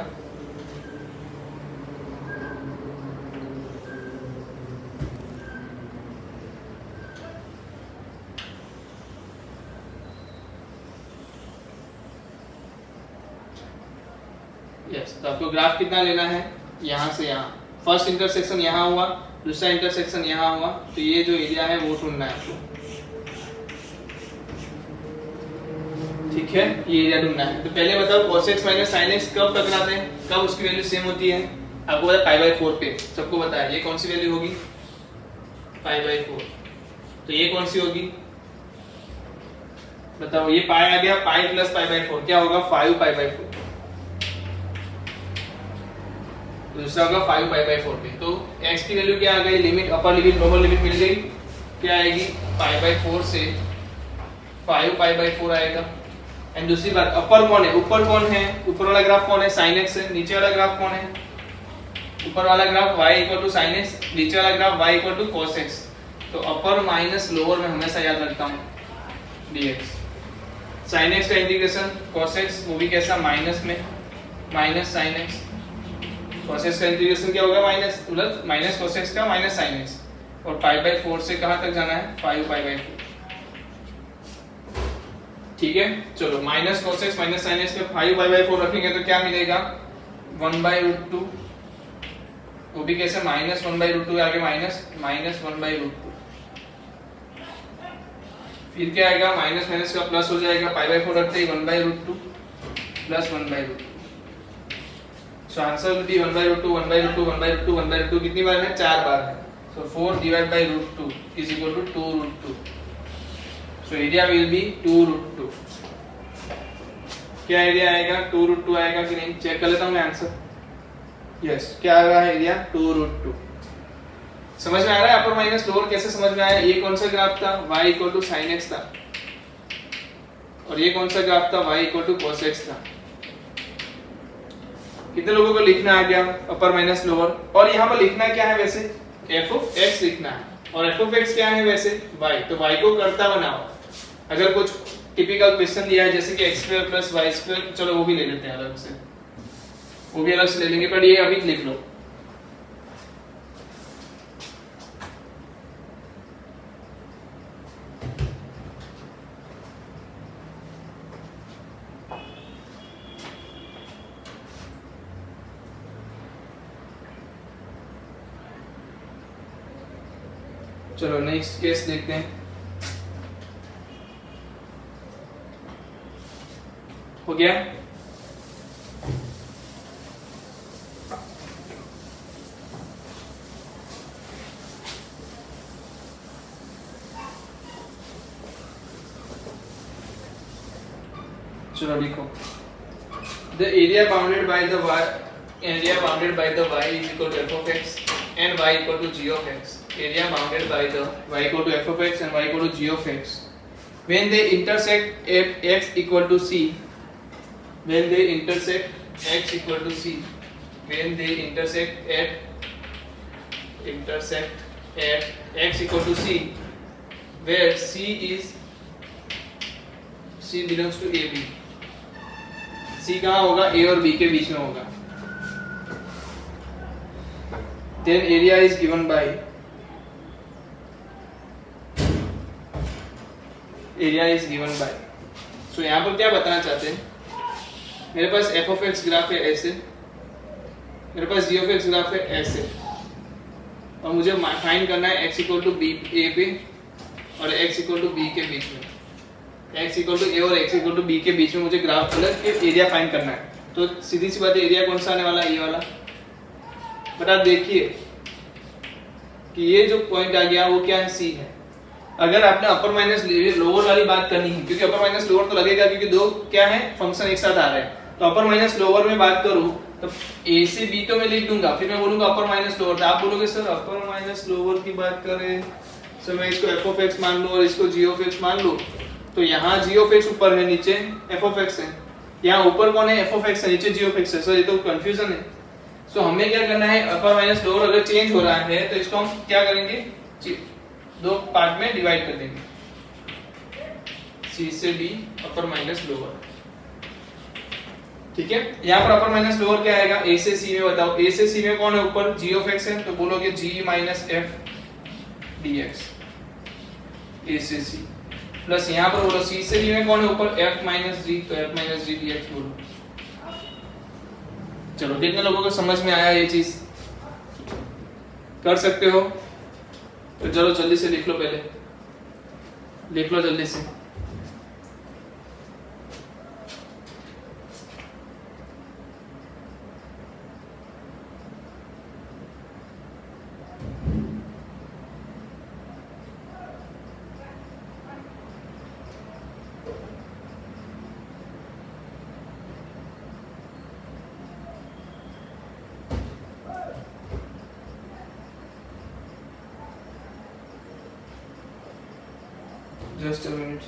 यस। तो आपको ग्राफ कितना लेना है, यहां से यहां, फर्स्ट इंटरसेक्शन यहां हुआ, दूसरा इंटरसेक्शन यहां हुआ, तो ये जो एरिया है वो ढूंढना है आपको, ठीक है, ये एरिया ढूंढना है। तो पहले बताओ cos x minus sin x कब टकराते हैं, कब उसकी वैल्यू सेम होती है, आपको पता है π/4 पे, सबको पता है। ये कौन सी वैल्यू होगी, π/4, तो ये कौन सी होगी बताओ, ये पाई आ गया, पाई प्लस π/4 क्या होगा 5π/4, दूसरा होगा 5π/4 पे। तो x की वैल्यू क्या आ गई, limit upper limit lower limit मिल गई, क्या आएगी π/4 से 5π/4 आएगा। एंड दूसरी बात, अपर कौन है, ऊपर कौन है, ऊपर वाला ग्राफ कौन है sin x है, नीचे वाला ग्राफ कौन है, ऊपर वाला graph y equal to sin x, नीचे वाला graph y equal to cos x। तो अपर माइनस लोअर में हमेशा याद रखता हूँ dx, sin x का इंटीग्रेशन cos x वो भी कैसा माइनस में, minus sin x, cos x का इंटीग्रेशन क्या होगा माइनस, मतलब माइनस cos x का माइनस sin x, और π/4 से कहां तक जाना है 5π/4, ठीक है। चलो minus cos x minus sin x पे 5π/4 रखेंगे तो क्या मिलेगा 1/√2, वो भी कैसे माइनस 1/√2 आगे माइनस माइनस 1/√2, फिर क्या आएगा माइनस माइनस का प्लस हो जाएगा, π/4 रखते ही 1/√2 plus 1/√2, so answer will B 1/√2 1/√2 1/√2 1/√2 कितनी बार है, 4 बार है। So 4 divided by root 2 is equal to 2 root 2. So area will be 2 root 2. क्या एरिया आएगा? 2 root 2 आएगा कि नहीं? चेक कर लेता हूँ मैं आंसर. यस, क्या आ रहा है एरिया? 2 root 2. समझ में आ रहा है अपर माइनस लोअर कैसे समझ में आया? ये कौन सा ग्राफ था? y equal to sin x था, और ये कौन सा ग्राफ था? y equal to cos x था. कितने लोगों को लिखना आ गया अपर माइनस लोअर? और यहाँ पर लिखना क्या है वैसे? f of x लिखना है, और f of x क्या है वैसे? y. तो y को करता बनाओ. अगर कुछ टिपिकल क्वेश्चन दिया है जैसे कि x² + y², चलो वो भी ले लेते हैं अलग से, वो भी अलग से ले लेंगे, पर ये अभी लिख लो. चलो नेक्स्ट केस देखते हैं. हो गया? चलो लिखो. The area bounded by the y is equal to f of x and y equal to g of x. Area bounded by the y equal to f of x and y equal to g of x. When they intersect at x equal to c. When they intersect x equal to c. When they intersect at x equal to c, where c belongs to AB. C कहाँ होगा? A और B के बीच में होगा. Then area is given by So यहाँ पर क्या बताना चाहते हैं? मेरे पास f of x ग्राफ है ऐसे, मेरे पास g of x ग्राफ है ऐसे, और मुझे फाइंड करना है x equal to b a पे और x इक्वल टू b के बीच में. x इक्वल टू a और x इक्वल टू b के बीच में मुझे ग्राफ अलग के एरिया फाइंड करना है. तो सीधी सी बात है, एरिया कौन सा आने वाला है? ये वाला. बट आप देखिए कि ये जो पॉइंट आ गया वो क्या है? c है. अगर आपने अपर माइनस लोअर वाली बात करनी है, क्योंकि अपर माइनस लोअर तो लगेगा क्योंकि दो क्या है फंक्शन एक साथ आ रहे हैं, तो अपर माइनस लोअर में बात करूं तो a से b तो मैं लिख दूंगा, फिर मैं बोलूंगा अपर माइनस लोअर. तो आप बोलोगे सर अपर माइनस लोअर की बात करें सर मैं इसको f of x मान लूं और इसको g of x मान लूं, तो यहाँ g of x ऊपर है, नीचे f of x है. यहाँ ऊपर कौन है? f of x है, नीचे g of x है. सर ये तो कंफ्यूजन है. सो हमें क्या करना है? अपर माइनस लोअर अगर चेंज हो रहा है तो इसको हम क्या करेंगे? दो पार्ट में डिवाइड कर देंगे, c से d अपर माइनस लोअर. ठीक है. यहाँ पर अपर माइनस लोअर क्या आएगा? a से c में बताओ. a से c में कौन है ऊपर? g of x है, तो बोलोगे g minus f dx a से c, प्लस यहाँ पर बोलो c से d में कौन है ऊपर? f माइनस g, तो f माइनस g dx बोलो. चलो कितने लोगों को समझ में आया? ये चीज कर सकते हो? तो चलो जल्दी से लिख लो, पहले लिख लो जल्दी से. Just a minute.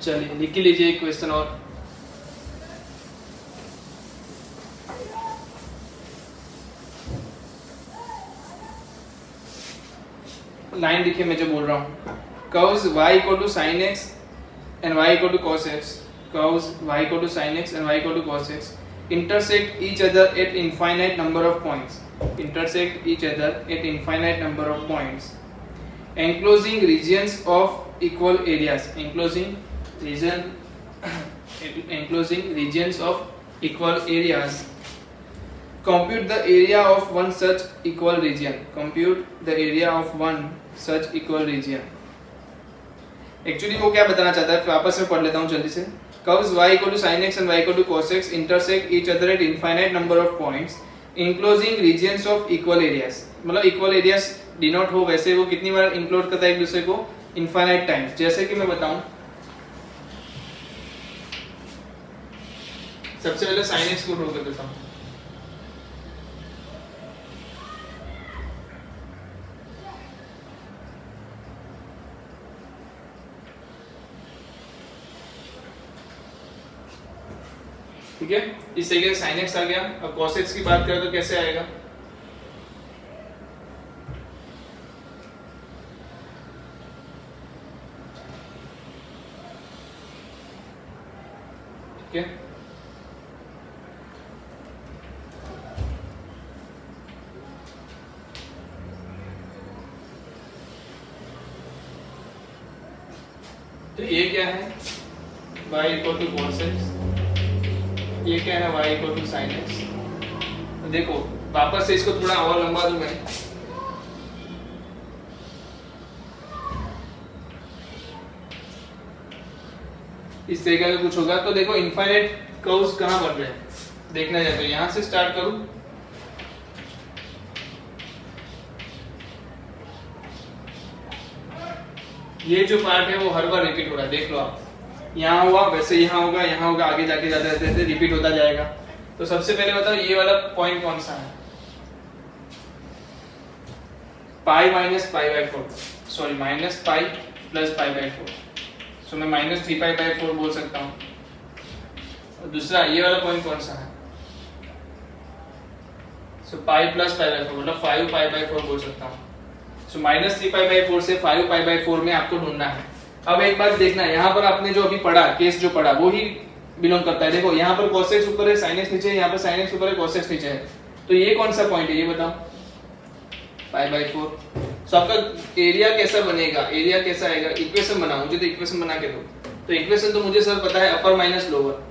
चलिए लिख लीजिए एक क्वेश्चन और. लाइन देखिए मैं जो बोल रहा हूँ. Curves y equal to sin x and y equal to cos x. Curves y equal to sin x and y equal to cos x intersect each other at infinite number of points. Intersect each other at infinite number of points. Enclosing regions of equal areas. Enclosing regions of equal areas. compute the area of one such equal region. Compute the area of one such equal region. Actually वो क्या बताना चाहता है, वापस में पढ़ लेता हूँ जल्दी से. Curves y equal to sin x and y equal to cos x intersect each other at infinite number of points enclosing regions of equal areas. मतलब equal areas डिनोट हो वैसे वो कितनी बार इंक्लूड करता है एक दूसरे को, इनफाइनाइट टाइम्स. जैसे कि मैं बताऊं, सबसे पहले sin x को ड्रॉ कर देता हूं. ठीक है, इस तरीके से sin x आ गया. अब cos x की बात करें तो कैसे आएगा, ठीक है. तो ये क्या है, y equal to cos x, ये क्या है y equal to sin x. तो देखो वापस से इसको थोड़ा और लंबा दूं मैं, इस तरीके का कुछ होगा. तो देखो इनफाइनाइट कर्व्स कहाँ बन रहे हैं देखना जाए तो यहाँ से स्टार्ट करूं, ये जो पार्ट है वो हर बार रिपीट हो रहा है. देख लो आप, यहाँ हुआ वैसे यहाँ होगा, यहाँ होगा, आगे जाके जाते जाते रिपीट होता जाएगा. तो सबसे पहले बताओ ये वाला पॉइंट कौन सा है, pi minus pi by 4, sorry minus pi plus pi by 4. तो मैं माइनस 3 पाई बाई 4 बोल सकता हूँ. और दूसरा ये वाला पॉइंट कौन सा है, सो पाई प्लस पाई बाई 4 मतलब 5 पाई बाई 4 बोल सकता हूँ. सो माइनस 3 पाई बाई 4 से 5 पाई बाई 4 में आपको ढूंढना है. अब एक बात देखना, यहाँ पर आपने जो अभी पढ़ा केस जो पढ़ा वो ही बिलोंग करता है. देखो यहाँ पर cos x ऊपर है, sin x नीचे है, यहाँ पर sin x ऊपर है, cos x नीचे है. तो ये कौन सा पॉइंट है ये बताओ, पाई बाई 4. सो आपका एरिया कैसा बनेगा, एरिया कैसा आएगा, इक्वेशन बनाओ. मुझे तो इक्वेशन बना के दो. तो इक्वेशन तो मुझे सर पता है अपर माइनस लोअर.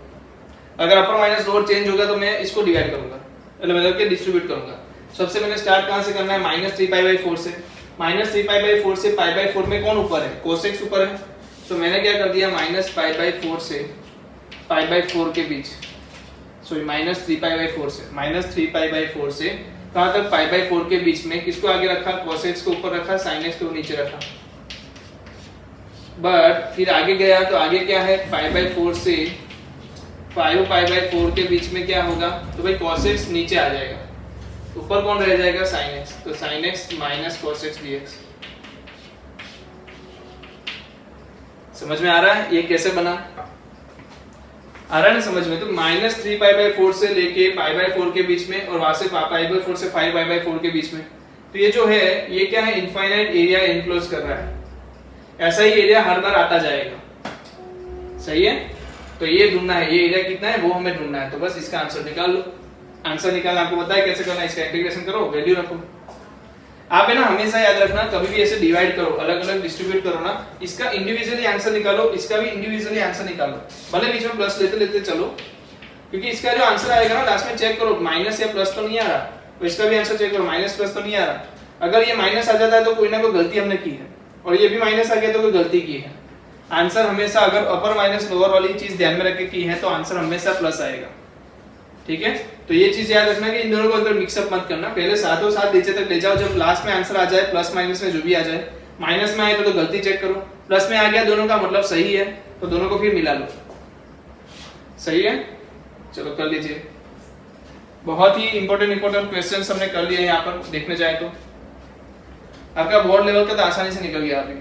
अगर अपर माइनस लोअर चेंज होगा तो मैं इसको डिवाइड करूंगा, मतलब के डिस्ट्रीब्यूट करूंगा. सबसे पहले स्टार्ट कहां से करना है, माइनस 3 पाई बाई 4 से. माइनस 3 पाई बाई 4 से पाई बाई 4 में कौन ऊपर है, cos x ऊपर है. तो मैंने क्या कर दिया, माइनस पाई बाई 4 से पाई बाई 4 के बीच, सॉरी माइनस 3 पाई बाई 4 से, माइनस 3 पाई बाई 4 से कहां तक, पाई बाई 4 के बीच में किसको आगे रखा, cos x को ऊपर रखा, sin x को नीचे रखा. बट फिर आगे गया तो आगे क्या है, पाई बाई 4 से 5 पाई बाई 4 के बीच में क्या होगा, तो भाई cos x नीचे आ जाएगा, ऊपर कौन रह जाएगा, sin x. तो sin x minus cos x dx. समझ में आ रहा है ये कैसे बना, आ रहा है ना समझ में. तो माइनस 3 पाई बाई 4 से लेके पाई बाई 4 के बीच में और वहां से पाई बाई 4 से 5 पाई बाई 4 के बीच में. तो ये जो है ये क्या है, इनफाइनाइट एरिया एनक्लोज कर रहा है. ऐसा ही एरिया हर बार आता जाएगा, सही है. तो ये ढूंढना है, ये एरिया कितना है वो हमें ढूंढना है. तो बस इसका आंसर निकाल लो. आंसर निकालना आपको पता है कैसे करना है, इसका इंटीग्रेशन करो, वैल्यू रखो. आप है ना हमेशा याद रखना, कभी भी ऐसे डिवाइड करो, अलग अलग डिस्ट्रीब्यूट करो ना, इसका इंडिविजुअली आंसर निकालो, इसका भी इंडिविजुअली आंसर निकालो. भले बीच में प्लस लेते लेते चलो, क्योंकि इसका जो आंसर आएगा ना लास्ट में चेक करो माइनस या प्लस तो नहीं आ रहा. तो इसका भी आंसर चेक करो, माइनस प्लस तो नहीं आ रहा. अगर ये माइनस आ जाता है तो कोई ना कोई गलती हमने की है, और ये भी माइनस आ गया तो कोई गलती की है. आंसर हमेशा अगर अपर माइनस लोअर वाली चीज ध्यान में रख के की है तो आंसर हमेशा प्लस आएगा. ठीक है, तो ये चीज याद रखना कि इन दोनों को अंदर मिक्सअप मत करना. पहले साथों साथ नीचे तक ले जाओ, जब लास्ट में आंसर आ जाए प्लस माइनस में जो भी आ जाए, माइनस में आए तो गलती चेक करो, प्लस में आ गया दोनों का मतलब सही है तो दोनों को फिर मिला लो. सही है, चलो कर लीजिए. बहुत ही इंपॉर्टेंट क्वेश्चंस हमने कर लिए यहाँ पर. देखने जाए तो आपका बोर्ड लेवल का तो आसानी से निकल गया अभी.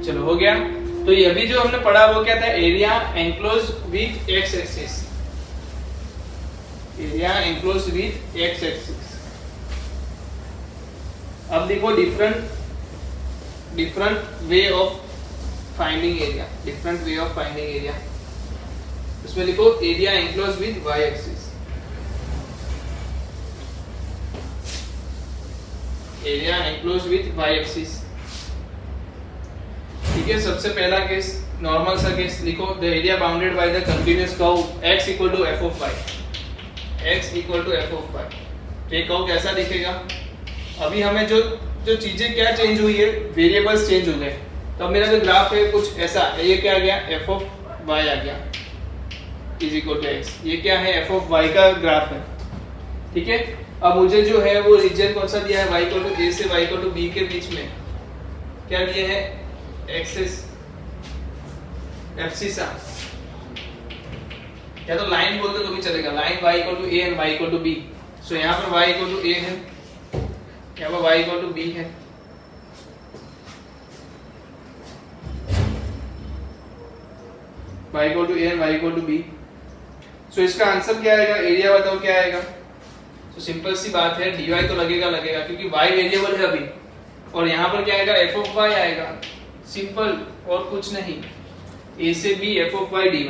चलो हो गया. तो ये अभी जो हमने पढ़ा वो क्या था, area enclose with x axis. Area enclose with x axis. अब देखो different way of finding area, different way of finding area. उसमें लिखो area enclose with y axis, area enclose with y axis. ठीक है, सबसे पहला केस नॉर्मल सा case लिखो, the area bounded by the continuous curve x equal to f of y, x equal to f of y। तो ये curve कैसा दिखेगा? अभी हमें जो जो चीजें क्या चेंज हुई है, वेरिएबल्स चेंज हो गए। तो अब मेरा जो ग्राफ है कुछ ऐसा, ये क्या आ गया, f ऑफ y आ गया इज इक्वल टू x। ये क्या है, f ऑफ y का ग्राफ है। ठीक है, अब मुझे जो है वो रीजन कौन सा दिया है, y इक्वल टू a से y इक्वल टू b के बीच में क्या दिए है, एक्सिस एब्सिसा, या तो लाइन बोलते तो भी चलेगा, line y equal to a and y equal to b। So यहाँ पर y इक्वल टू a है, यहाँ पर y इक्वल टू b है। y equal to a and y equal to b। So इसका आंसर क्या आएगा, एरिया बताओ क्या आएगा। तो सिंपल सी बात है, dy तो लगेगा क्योंकि y वेरिएबल है अभी, और यहाँ पर क्या आएगा, f ऑफ y आएगा। सिंपल, और कुछ नहीं, a से b f of y dy,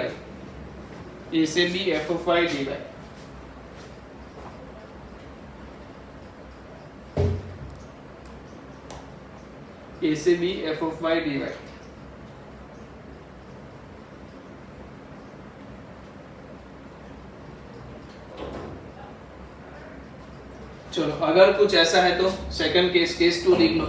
a से b f of y dy। a से b f of y dy। चलो, अगर कुछ ऐसा है तो सेकंड केस, केस 2 लिख लो।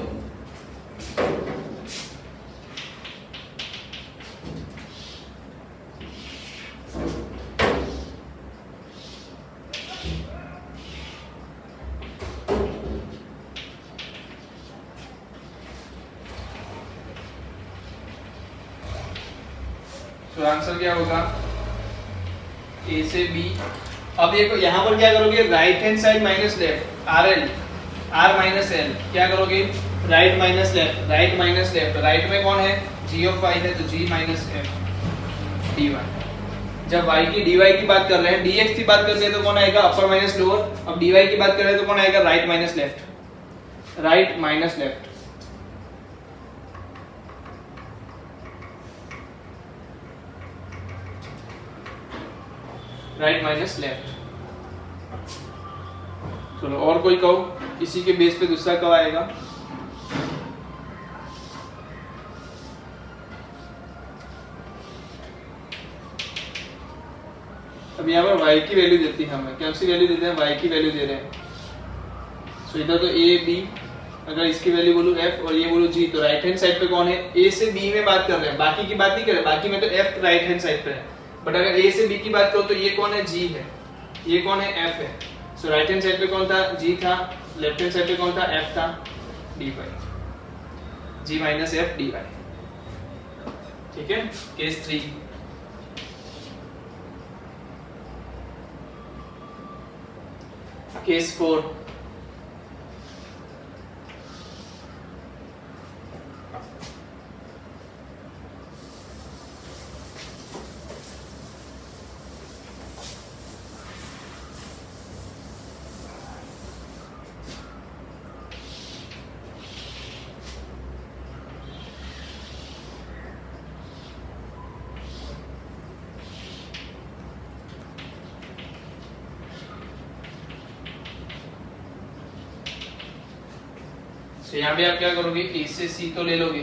तो आंसर क्या होगा, ए से बी। अब देखो यहाँ पर क्या करोगे, right hand side minus left, R L, R minus L, क्या करोगे, right minus left, right minus left. Right में कौन है, जी ऑफ वाई है, तो g minus f d y. जब y की dy की बात कर रहे हैं, dx की बात करते हैं तो कौन आएगा, अपर माइनस लोअर। अब dy की बात कर रहे हैं तो कौन आएगा, right minus left, right minus left. Right minus left. चलो, और कोई कहो, इसी के बेस पे दूसरा कब आएगा। अब यहाँ पर y की वैल्यू देती है हमें, कौन सी वैल्यू देते हैं, y की वैल्यू दे रहे हैं। सो इधर तो a b, अगर इसकी वैल्यू बोलूं f और ये बोलूं g, तो राइट हैंड साइड पे कौन है, a से b में बात कर रहे हैं, बाकी की बात नहीं कर रहे। बाकी में तो f राइट हैंड साइड पे है, बट अगर a से b की बात करो तो ये कौन है, g है, ये कौन है, f है। सो राइट हैंड साइड पे कौन था, g था, लेफ्ट हैंड साइड पे कौन था, f था, dy, g minus f dy। ठीक है, केस 3। केस 4, तो यहाँ पे आप क्या करोगे, ए से सी तो ले लोगे,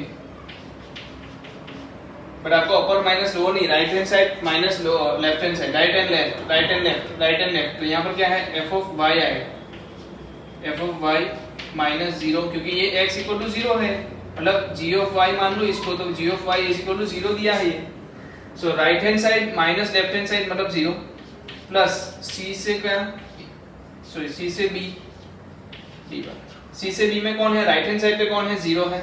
बट आपको अपर माइनस लोअर नहीं, right hand side minus lower, left hand side, right and left, right and left, right and left. तो यहाँ पर क्या है, एफ ऑफ वाई आएगा, एफ ऑफ वाई माइनस 0, क्योंकि ये एक्स इक्वल टू 0 है, मतलब जी ऑफ वाई मान लो इसको, तो g of y is equal to 0 दिया है ये। So right hand side minus left hand side मतलब 0, प्लस सी से क्या, सॉरी सी से बी डी वन। सी से बी में कौन है, राइट हैंड साइड पे कौन है, 0 है,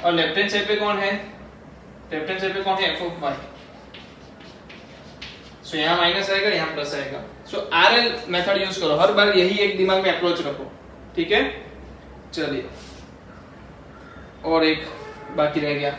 और लेफ्ट हैंड साइड पे कौन है, लेफ्ट हैंड साइड पे कौन है, एफ ऑफ वाई। सो यहाँ माइनस आएगा, यहाँ प्लस आएगा। सो आरएल मेथड यूज करो, हर बार यही एक दिमाग में अप्रोच रखो, ठीक है। चलिए, और एक बाकी रह गया,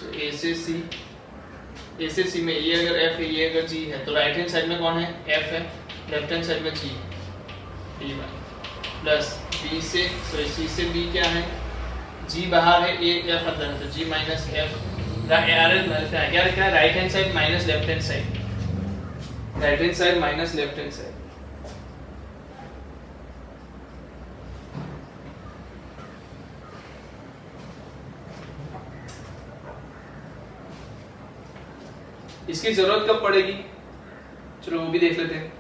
सो ए से सी में ये अगर एफ है, ये अगर जी है, तो राइट हैंड साइड में कौन है? एफ है, लेफ्ट हैंड साइड में जी, डी वाई प्लस बी से, सॉरी सी से बी क्या है? जी बाहर है, ए एफ अंदर है, तो जी माइनस एफ, क्या लिखा है? Right hand side minus left hand side, right hand side minus left hand side. इसकी जरूरत कब पड़ेगी? चलो वो भी देख लेते हैं।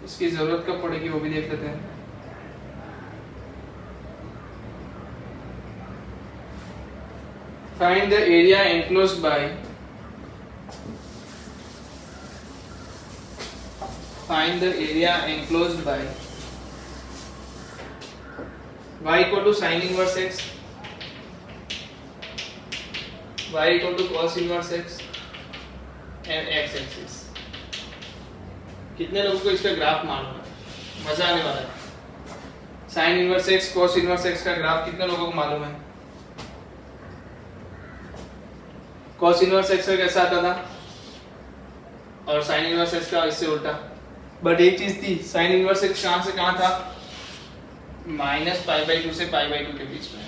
इसकी जरूरत कब पड़ेगी वो भी देख लेते हैं। Find the area enclosed by y equal to sin inverse x, y equal to cos inverse x and x axis। कितने लोगों को इसका ग्राफ मालूम है? मजा आने वाला है। sin inverse x cos inverse x का ग्राफ कितने लोगों को मालूम है? cos इनवर्स x का कैसा आता था और sin इनवर्स x का इससे उल्टा। बट एक चीज थी, sin इनवर्स x कहां से कहां था? माइनस पाई बाई 2 से पाई बाई 2 के बीच में,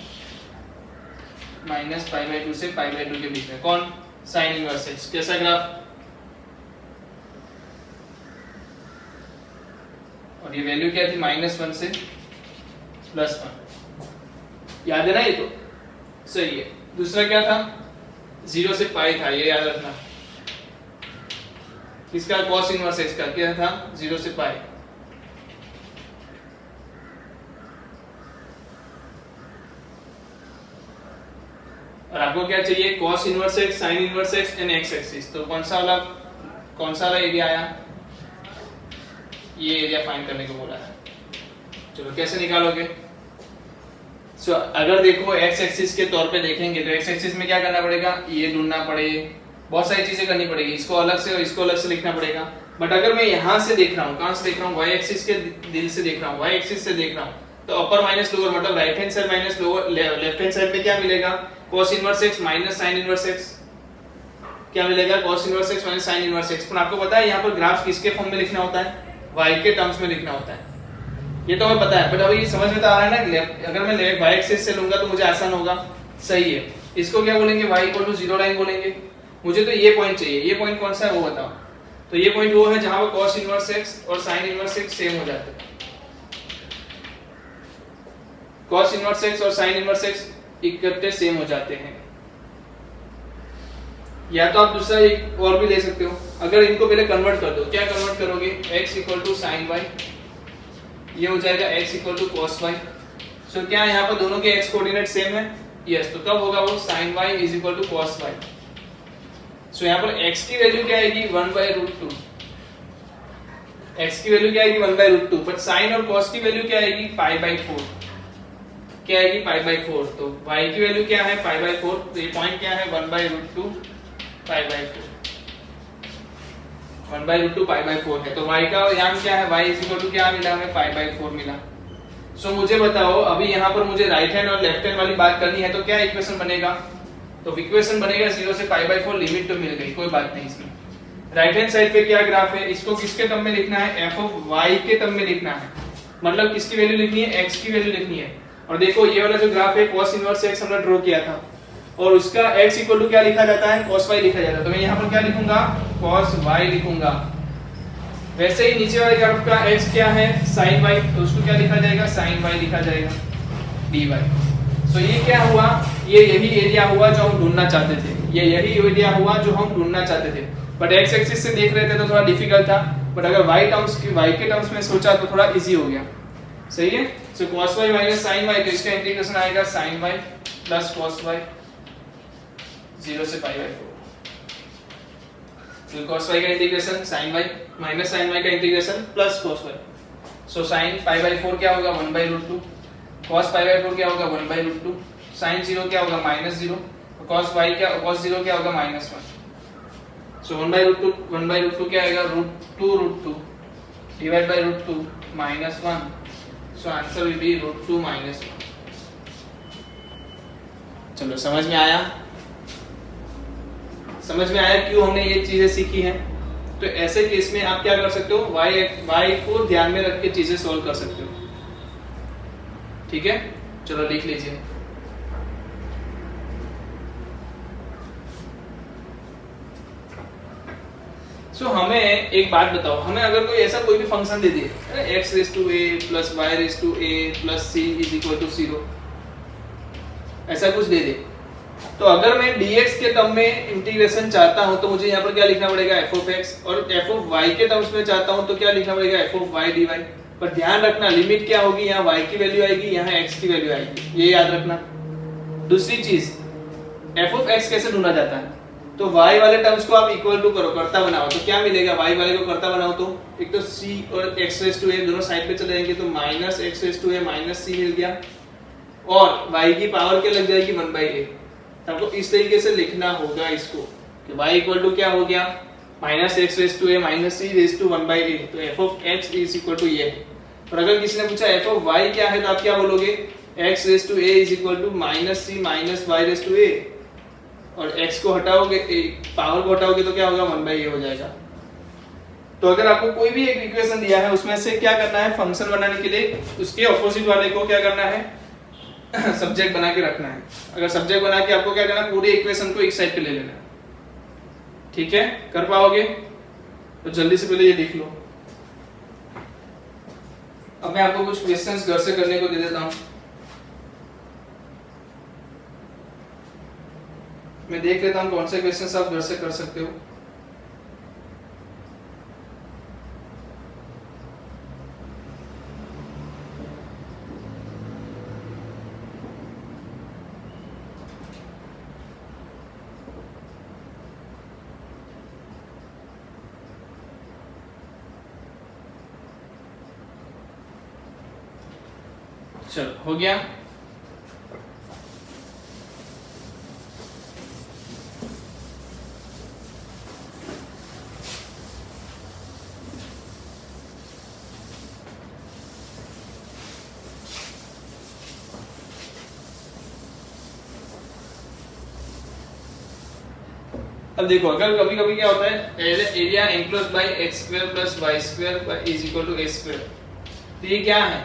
माइनस पाई बाई 2 से पाई बाई 2 के बीच में। कौन? sin inverse x। कैसा ग्राफ? और ये वैल्यू क्या थी? -1 से +1। याद है ना ये? तो सही है। दूसरा क्या था? 0 से पाई था, ये याद रखना। इसका cos इनवर्स x का क्या था? 0 से पाई। और आपको क्या चाहिए? cos inverse x, sin inverse x and x axis. तो कौन सा वाला एरिया आया? ये एरिया फाइंड करने को बोला है। चलो कैसे निकालोगे? अगर देखो x एक्सिस के तौर पे देखेंगे तो x एक्सिस में क्या करना पड़ेगा? ये ढूंढना पड़ेगा, बहुत सारी चीजें करनी पड़ेगी। इसको अलग से और इसको अलग से लिखना पड़ेगा। बट अगर मैं यहाँ से देख रहा हूँ, कहाँ से देख रहा हूँ? y एक्सिस के दिल से देख रहा हूँ, y एक्सिस से देख रहा हूँ, तो अपर माइनस लोअर मतलब right hand side minus lower, left hand side में क्या मिलेगा? cos inverse x minus sin inverse x। क्या मिलेगा? cos inverse x minus sin inverse x। पर आपको पता है यहाँ पर ग्राफ किसके फॉर्म में लिखना होता है? y के टर्म्स में लिखना होता है। ये तो हमें पता है, बट अभी समझ में तो आ रहा है ना? अगर मैं y एक्सिस से लूंगा तो मुझे आसान होगा। सही है। इसको क्या बोलेंगे? y इक्वल टू 0 लाइन बोलेंगे। मुझे तो ये पॉइंट चाहिए। ये पॉइंट कौन सा है वो बताओ। तो ये पॉइंट वो है जहां पर cos इनवर्स x और sin इनवर्स x सेम हो जाते हैं। cos इनवर्स x और sin इनवर्स x इकट्ठे सेम हो जाते हैं। या तो आप दूसरा एक और भी ले सकते हो। अगर इनको पहले कन्वर्ट कर दो, क्या कन्वर्ट करोगे? x equal to sin y, ये हो जाएगा x equal to cos y। So क्या यहाँ पर दोनों के x कोऑर्डिनेट सेम है? यस। तो कब होगा वो? sin y is equal to cos y। So यहाँ पर x की वैल्यू क्या आएगी? 1/√2। x की वैल्यू क्या आएगी? 1/√2। बट sin और cos की वैल्यू क्या आएगी? π/4। क्या आएगी? π/4। तो y की वैल्यू क्या है? π/4। तो ये पॉइंट क्या है? 1/√2 π/4। 1/√2 π/4 है। तो y का यहाँ क्या है? y इज इक्वल टू क्या मिला हमें? π/4 मिला। सो मुझे बताओ, अभी यहाँ पर मुझे राइट हैंड और लेफ्ट हैंड वाली बात करनी है, तो क्या इक्वेशन बनेगा? तो इक्वेशन बनेगा 0 से π/4। लिमिट तो मिल गई, कोई बात नहीं। इसमें राइट हैंड साइड पे क्या ग्राफ है? इसको किसके टर्म में लिखना है? f ऑफ y के टर्म में लिखना है। मतलब किसकी वैल्यू लिखनी है? x की वैल्यू लिखनी है। और देखो ये वाला जो ग्राफ है cos इनवर्स x हमने ड्रॉ किया था, और उसका x इक्वल टू क्या लिखा जाता है? cos y लिखा जाता है। तो मैं यहाँ पर क्या लिखूंगा? cos y लिखूंगा। वैसे ही नीचे वाले ग्राफ का x क्या है? sin y, तो उसको क्या लिखा जाएगा? sin y लिखा जाएगा, dy। सो ये क्या हुआ? ये यही एरिया हुआ जो हम ढूंढना चाहते थे। ये यही एरिया हुआ जो हम ढूंढना चाहते थे। बट x एक्सिस से देख रहे थे तो थोड़ा डिफिकल्ट था, बट अगर y के टर्म्स में सोचा तो थोड़ा इजी हो गया। सही है। सो cos y minus sin y, तो इसका इंटीग्रेशन आएगा sin y plus cos y 0 से π/4। तो cos y का integration sin y minus sin y का इंटीग्रेशन प्लस cos y। सो sin π/4 क्या होगा? 1/√2। cos π/4 क्या होगा? 1/√2। sin 0 क्या होगा? -0। cos cos 0 क्या होगा? -1। सो 1/√2 क्या आएगा? √2 divide by √2 -1। So answer will B √2 -1। चलो समझ में आया, समझ में आया क्यों हमने ये चीजें सीखी हैं। तो ऐसे केस में आप क्या कर सकते हो, y को ध्यान में रख के चीजें सोल्व कर सकते हो। ठीक है, चलो लिख लीजिए। हमें एक बात बताओ, हमें अगर कोई ऐसा कोई भी फंक्शन दे दिए x raise to a plus y raise to a plus c is equal to 0, ऐसा कुछ दे दे, तो अगर मैं dx के टर्म में इंटीग्रेशन चाहता हूं तो मुझे यहाँ पर क्या लिखना पड़ेगा f ऑफ x, और f ऑफ y के टर्म्स में चाहता हूं तो क्या लिखना पड़ेगा f ऑफ y dy। पर ध्यान रखना लिमिट क्या होगी, यहाँ y की वैल्यू आएगी, यहाँ x की वैल्यू आएगी, ये याद रखना। दूसरी चीज f ऑफ x कैसे ढूंढा जाता है, तो y वाले टर्म्स को आप इक्वल टू करो, करता बनाओ, तो क्या मिलेगा, y वाले को करता बनाओ तो एक तो c और x रेज टू a दोनों साइड पे चले जाएंगे, तो minus x raise to a minus c मिल गया, और y की पावर क्या लग जाएगी 1/a। आपको इस तरीके से लिखना होगा इसको कि y इक्वल टू क्या हो गया, minus x raise to a minus c raise to 1/a, तो f of x is equal to ये है। और अगर किसी ने पूछा f ऑफ y क्या है तो आप क्या बोलोगे, x raise to a is equal to minus c minus y raise to a, और x को हटाओगे, पावर को हटाओगे तो क्या होगा 1/a हो जाएगा। तो अगर आपको कोई भी एक इक्वेशन दिया है उसमें से क्या करना है, फंक्शन बनाने के लिए उसके ऑपोजिट वाले को क्या करना है सब्जेक्ट बना के रखना है। अगर सब्जेक्ट बना के आपको क्या करना है, पूरे इक्वेशन को एक साइड पे ले लेना है। ठीक है, कर पाओगे तो जल्दी से पहले ये लिख लो। अब मैं आपको कुछ क्वेश्चंस घर से करने को दे देता हूं, मैं देख लेता हूं कौन से क्वेश्चंस आप घर से कर सकते हो। चलो हो गया। अब देखो, अगर कभी कभी क्या होता है, area enclosed by x square plus y square is equal to a square, तो ये क्या है,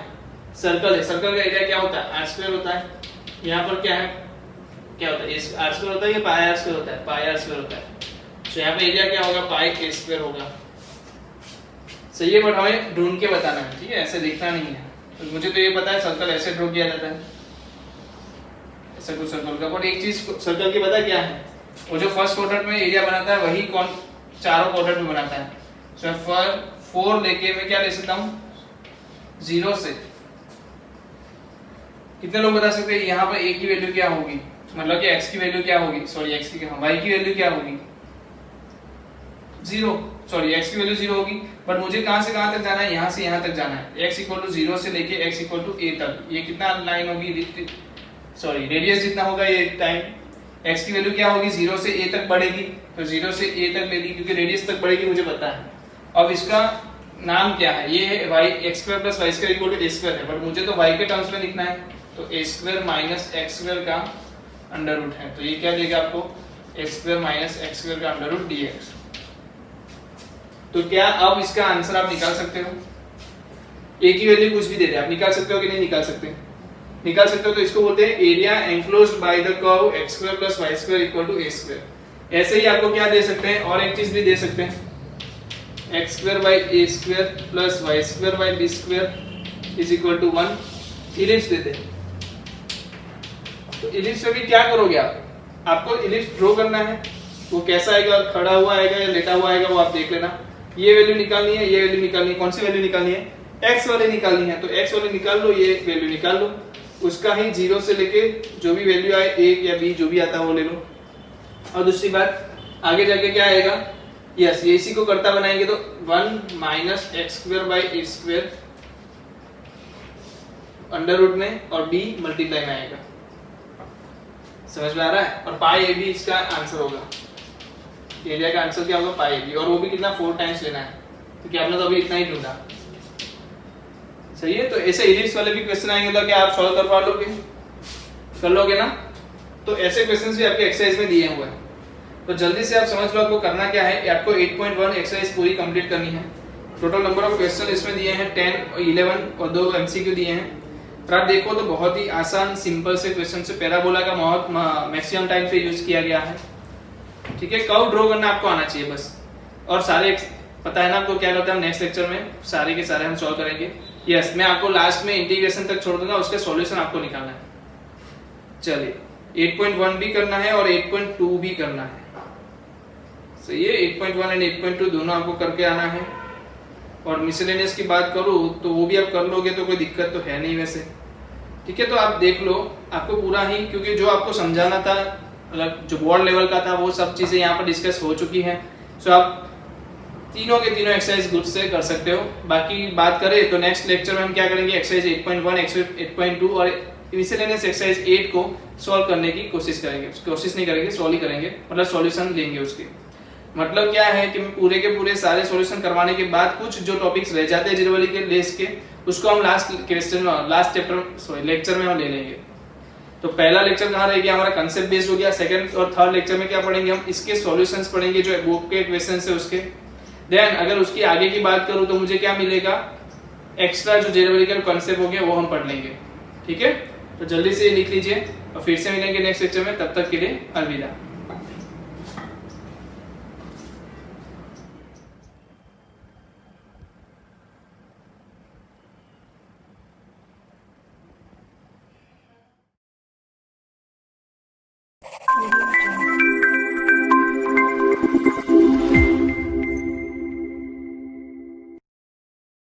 सर्कल है। सर्कल का एरिया क्या होता है, r स्क्वायर होता है। यहाँ पर क्या है, क्या होता है, r स्क्वायर होता है या पाई r स्क्वायर होता है, पाई r स्क्वायर होता है। तो यहाँ पे एरिया क्या होगा, पाई a स्क्वायर होगा। सही है, बट हमें ढूंढ के बताना है, ठीक है, ऐसे लिखना नहीं है। तो मुझे तो ये पता है सर्कल ऐसे ड्रॉ किया जाता है, ऐसा कुछ सर्कल का। बट एक चीज सर्कल की पता क्या है, वो जो फर्स्ट क्वाड्रेंट में एरिया बनाता है वही कौन चारों क्वाड्रेंट में बनाता है। सो फॉर 4 लेके मैं क्या ले सकता हूँ, 0 से। कितने लोग बता सकते हैं यहाँ पर a की वैल्यू क्या होगी, मतलब कि x की वैल्यू क्या होगी, सॉरी x की y की वैल्यू क्या होगी 0, सॉरी x की वैल्यू 0 होगी। बट मुझे कहां से कहां तक जाना है, यहाँ से यहाँ तक जाना है। x इक्वल टू 0 से लेके x इक्वल टू a तक, ये कितना लाइन होगी, सॉरी रेडियस जितना होगा ये टाइम। x की वैल्यू क्या होगी, 0 से a तक बढ़ेगी, तो 0 से a तक लेगी क्योंकि रेडियस तक बढ़ेगी मुझे पता है। अब इसका नाम क्या है, ये है y x square plus y square equal to a square है, बट मुझे तो y के टर्म्स में लिखना है, तो a square minus x square का अंडर रूट है। तो ये क्या देगा आपको, a square minus x square का अंडर रूट dx। तो क्या अब इसका आंसर आप निकाल सकते हो, a की वैल्यू कुछ भी दे दे, आप निकाल सकते हो कि नहीं निकाल सकते, निकाल सकते हो। तो इसको बोलते हैं area enclosed by the curve x square plus y square equal to a square. ऐसे ही आपको क्या दे सकते हैं, और एक चीज भी दे सकते हैं, x square by a square plus y square by b square is equal to 1। Ellipse देते हैं, तो इलिप्स में भी क्या करोगे आप, आपको इलिप्स ड्रॉ करना है, वो कैसा आएगा, खड़ा हुआ आएगा या लेटा हुआ आएगा वो आप देख लेना। ये वैल्यू निकालनी है, ये वैल्यू निकालनी है, कौन सी वैल्यू निकालनी है, x वाली निकालनी है। तो x वाली निकाल लो, ये वैल्यू निकाल लो, उसका ही 0 से लेके जो भी वैल्यू आए a या b जो भी आता है वो ले लो। और दूसरी बात आगे जाके क्या आएगा, यस ये इसी को करता बनाएंगे तो 1 minus x square by a square under root में और b मल्टीप्लाई में आएगा। समझ में आ रहा है। और पाई ए बी इसका आंसर होगा, एरिया का आंसर क्या होगा पाई ए बी, और वो भी कितना 4 टाइम्स लेना है क्योंकि आपने तो अभी इतना ही ढूंढा। सही है। तो ऐसे इलिप्स वाले भी क्वेश्चन आएंगे तो क्या आप सॉल्व कर पा लोगे, कर लोगे ना। तो ऐसे क्वेश्चंस भी आपके एक्सरसाइज में दिए हुए हैं। तो जल्दी से आप समझ लो आपको करना क्या है। आपको 8.1 एक्सरसाइज पूरी कंप्लीट करनी है। टोटल नंबर ऑफ क्वेश्चन इसमें दिए हैं 10 और 11 और 2 एमसीक्यू दिए हैं। और आप देखो तो बहुत ही आसान सिंपल से क्वेश्चन से पैराबोला का बहुत मैक्सिमम टाइम पे यूज किया गया है। ठीक है, कर्व ड्रॉ करना आपको आना चाहिए बस। और सारे पता है ना आपको क्या करते हैं, हम नेक्स्ट लेक्चर में सारे के सारे हम सॉल्व करेंगे। यस, मैं आपको लास्ट में इंटीग्रेशन तक छोड़ दूंगा, उसके सॉल्यूशन आपको निकालना है। चलिए 8.1 भी करना है और 8.2 भी करना है। सही है, 8.1 एंड 8.2 दोनों आपको करके आना है। और मिसलेनियस की बात करूं तो वो भी आप कर लोगे तो कोई दिक्कत तो है नहीं वैसे। ठीक है, तो आप देख लो आपको पूरा ही, क्योंकि जो आपको समझाना था मतलब जो बोर्ड लेवल का था वो सब चीजें यहाँ पर डिस्कस हो चुकी हैं। सो आप तीनों के तीनों एक्सरसाइज गुड से कर सकते हो। बाकी बात करें तो नेक्स्ट लेक्चर में हम क्या करेंगे, एक्सरसाइज 8.1 एक्सरसाइज 8.2 और मिसलेनियस एक्सरसाइज 8 को सॉल्व करने की कोशिश करेंगे। कोशिश नहीं करेंगे, सॉल्व ही करेंगे, मतलब सॉल्यूशन लेंगे उसके। मतलब क्या है कि पूरे के पूरे सारे सॉल्यूशन करवाने के बाद कुछ जो टॉपिक्स रह जाते हैं जीरो के लेस के, उसको हम लास्ट चैप्टर लेक्चर में हम ले लेंगे। तो पहला लेक्चर कहाँ रह गया हमारा, कंसेप्ट बेस्ड हो गया। सेकंड और थर्ड लेक्चर में क्या पढ़ेंगे हम, इसके सॉल्यूशंस पढ़ेंगे जो बुक के क्वेश्चंस है उसके। देन अगर उसकी आगे की बात करूं तो मुझे क्या मिलेगा, एक्स्ट्रा जो जेरोवेली का कंसेप्ट हो गया वो हम पढ़ लेंगे। ठीक है, तो जल्दी से लिख लीजिए और फिर से मिलेंगे नेक्स्ट लेक्चर में। तब तक के लिए अलविदा।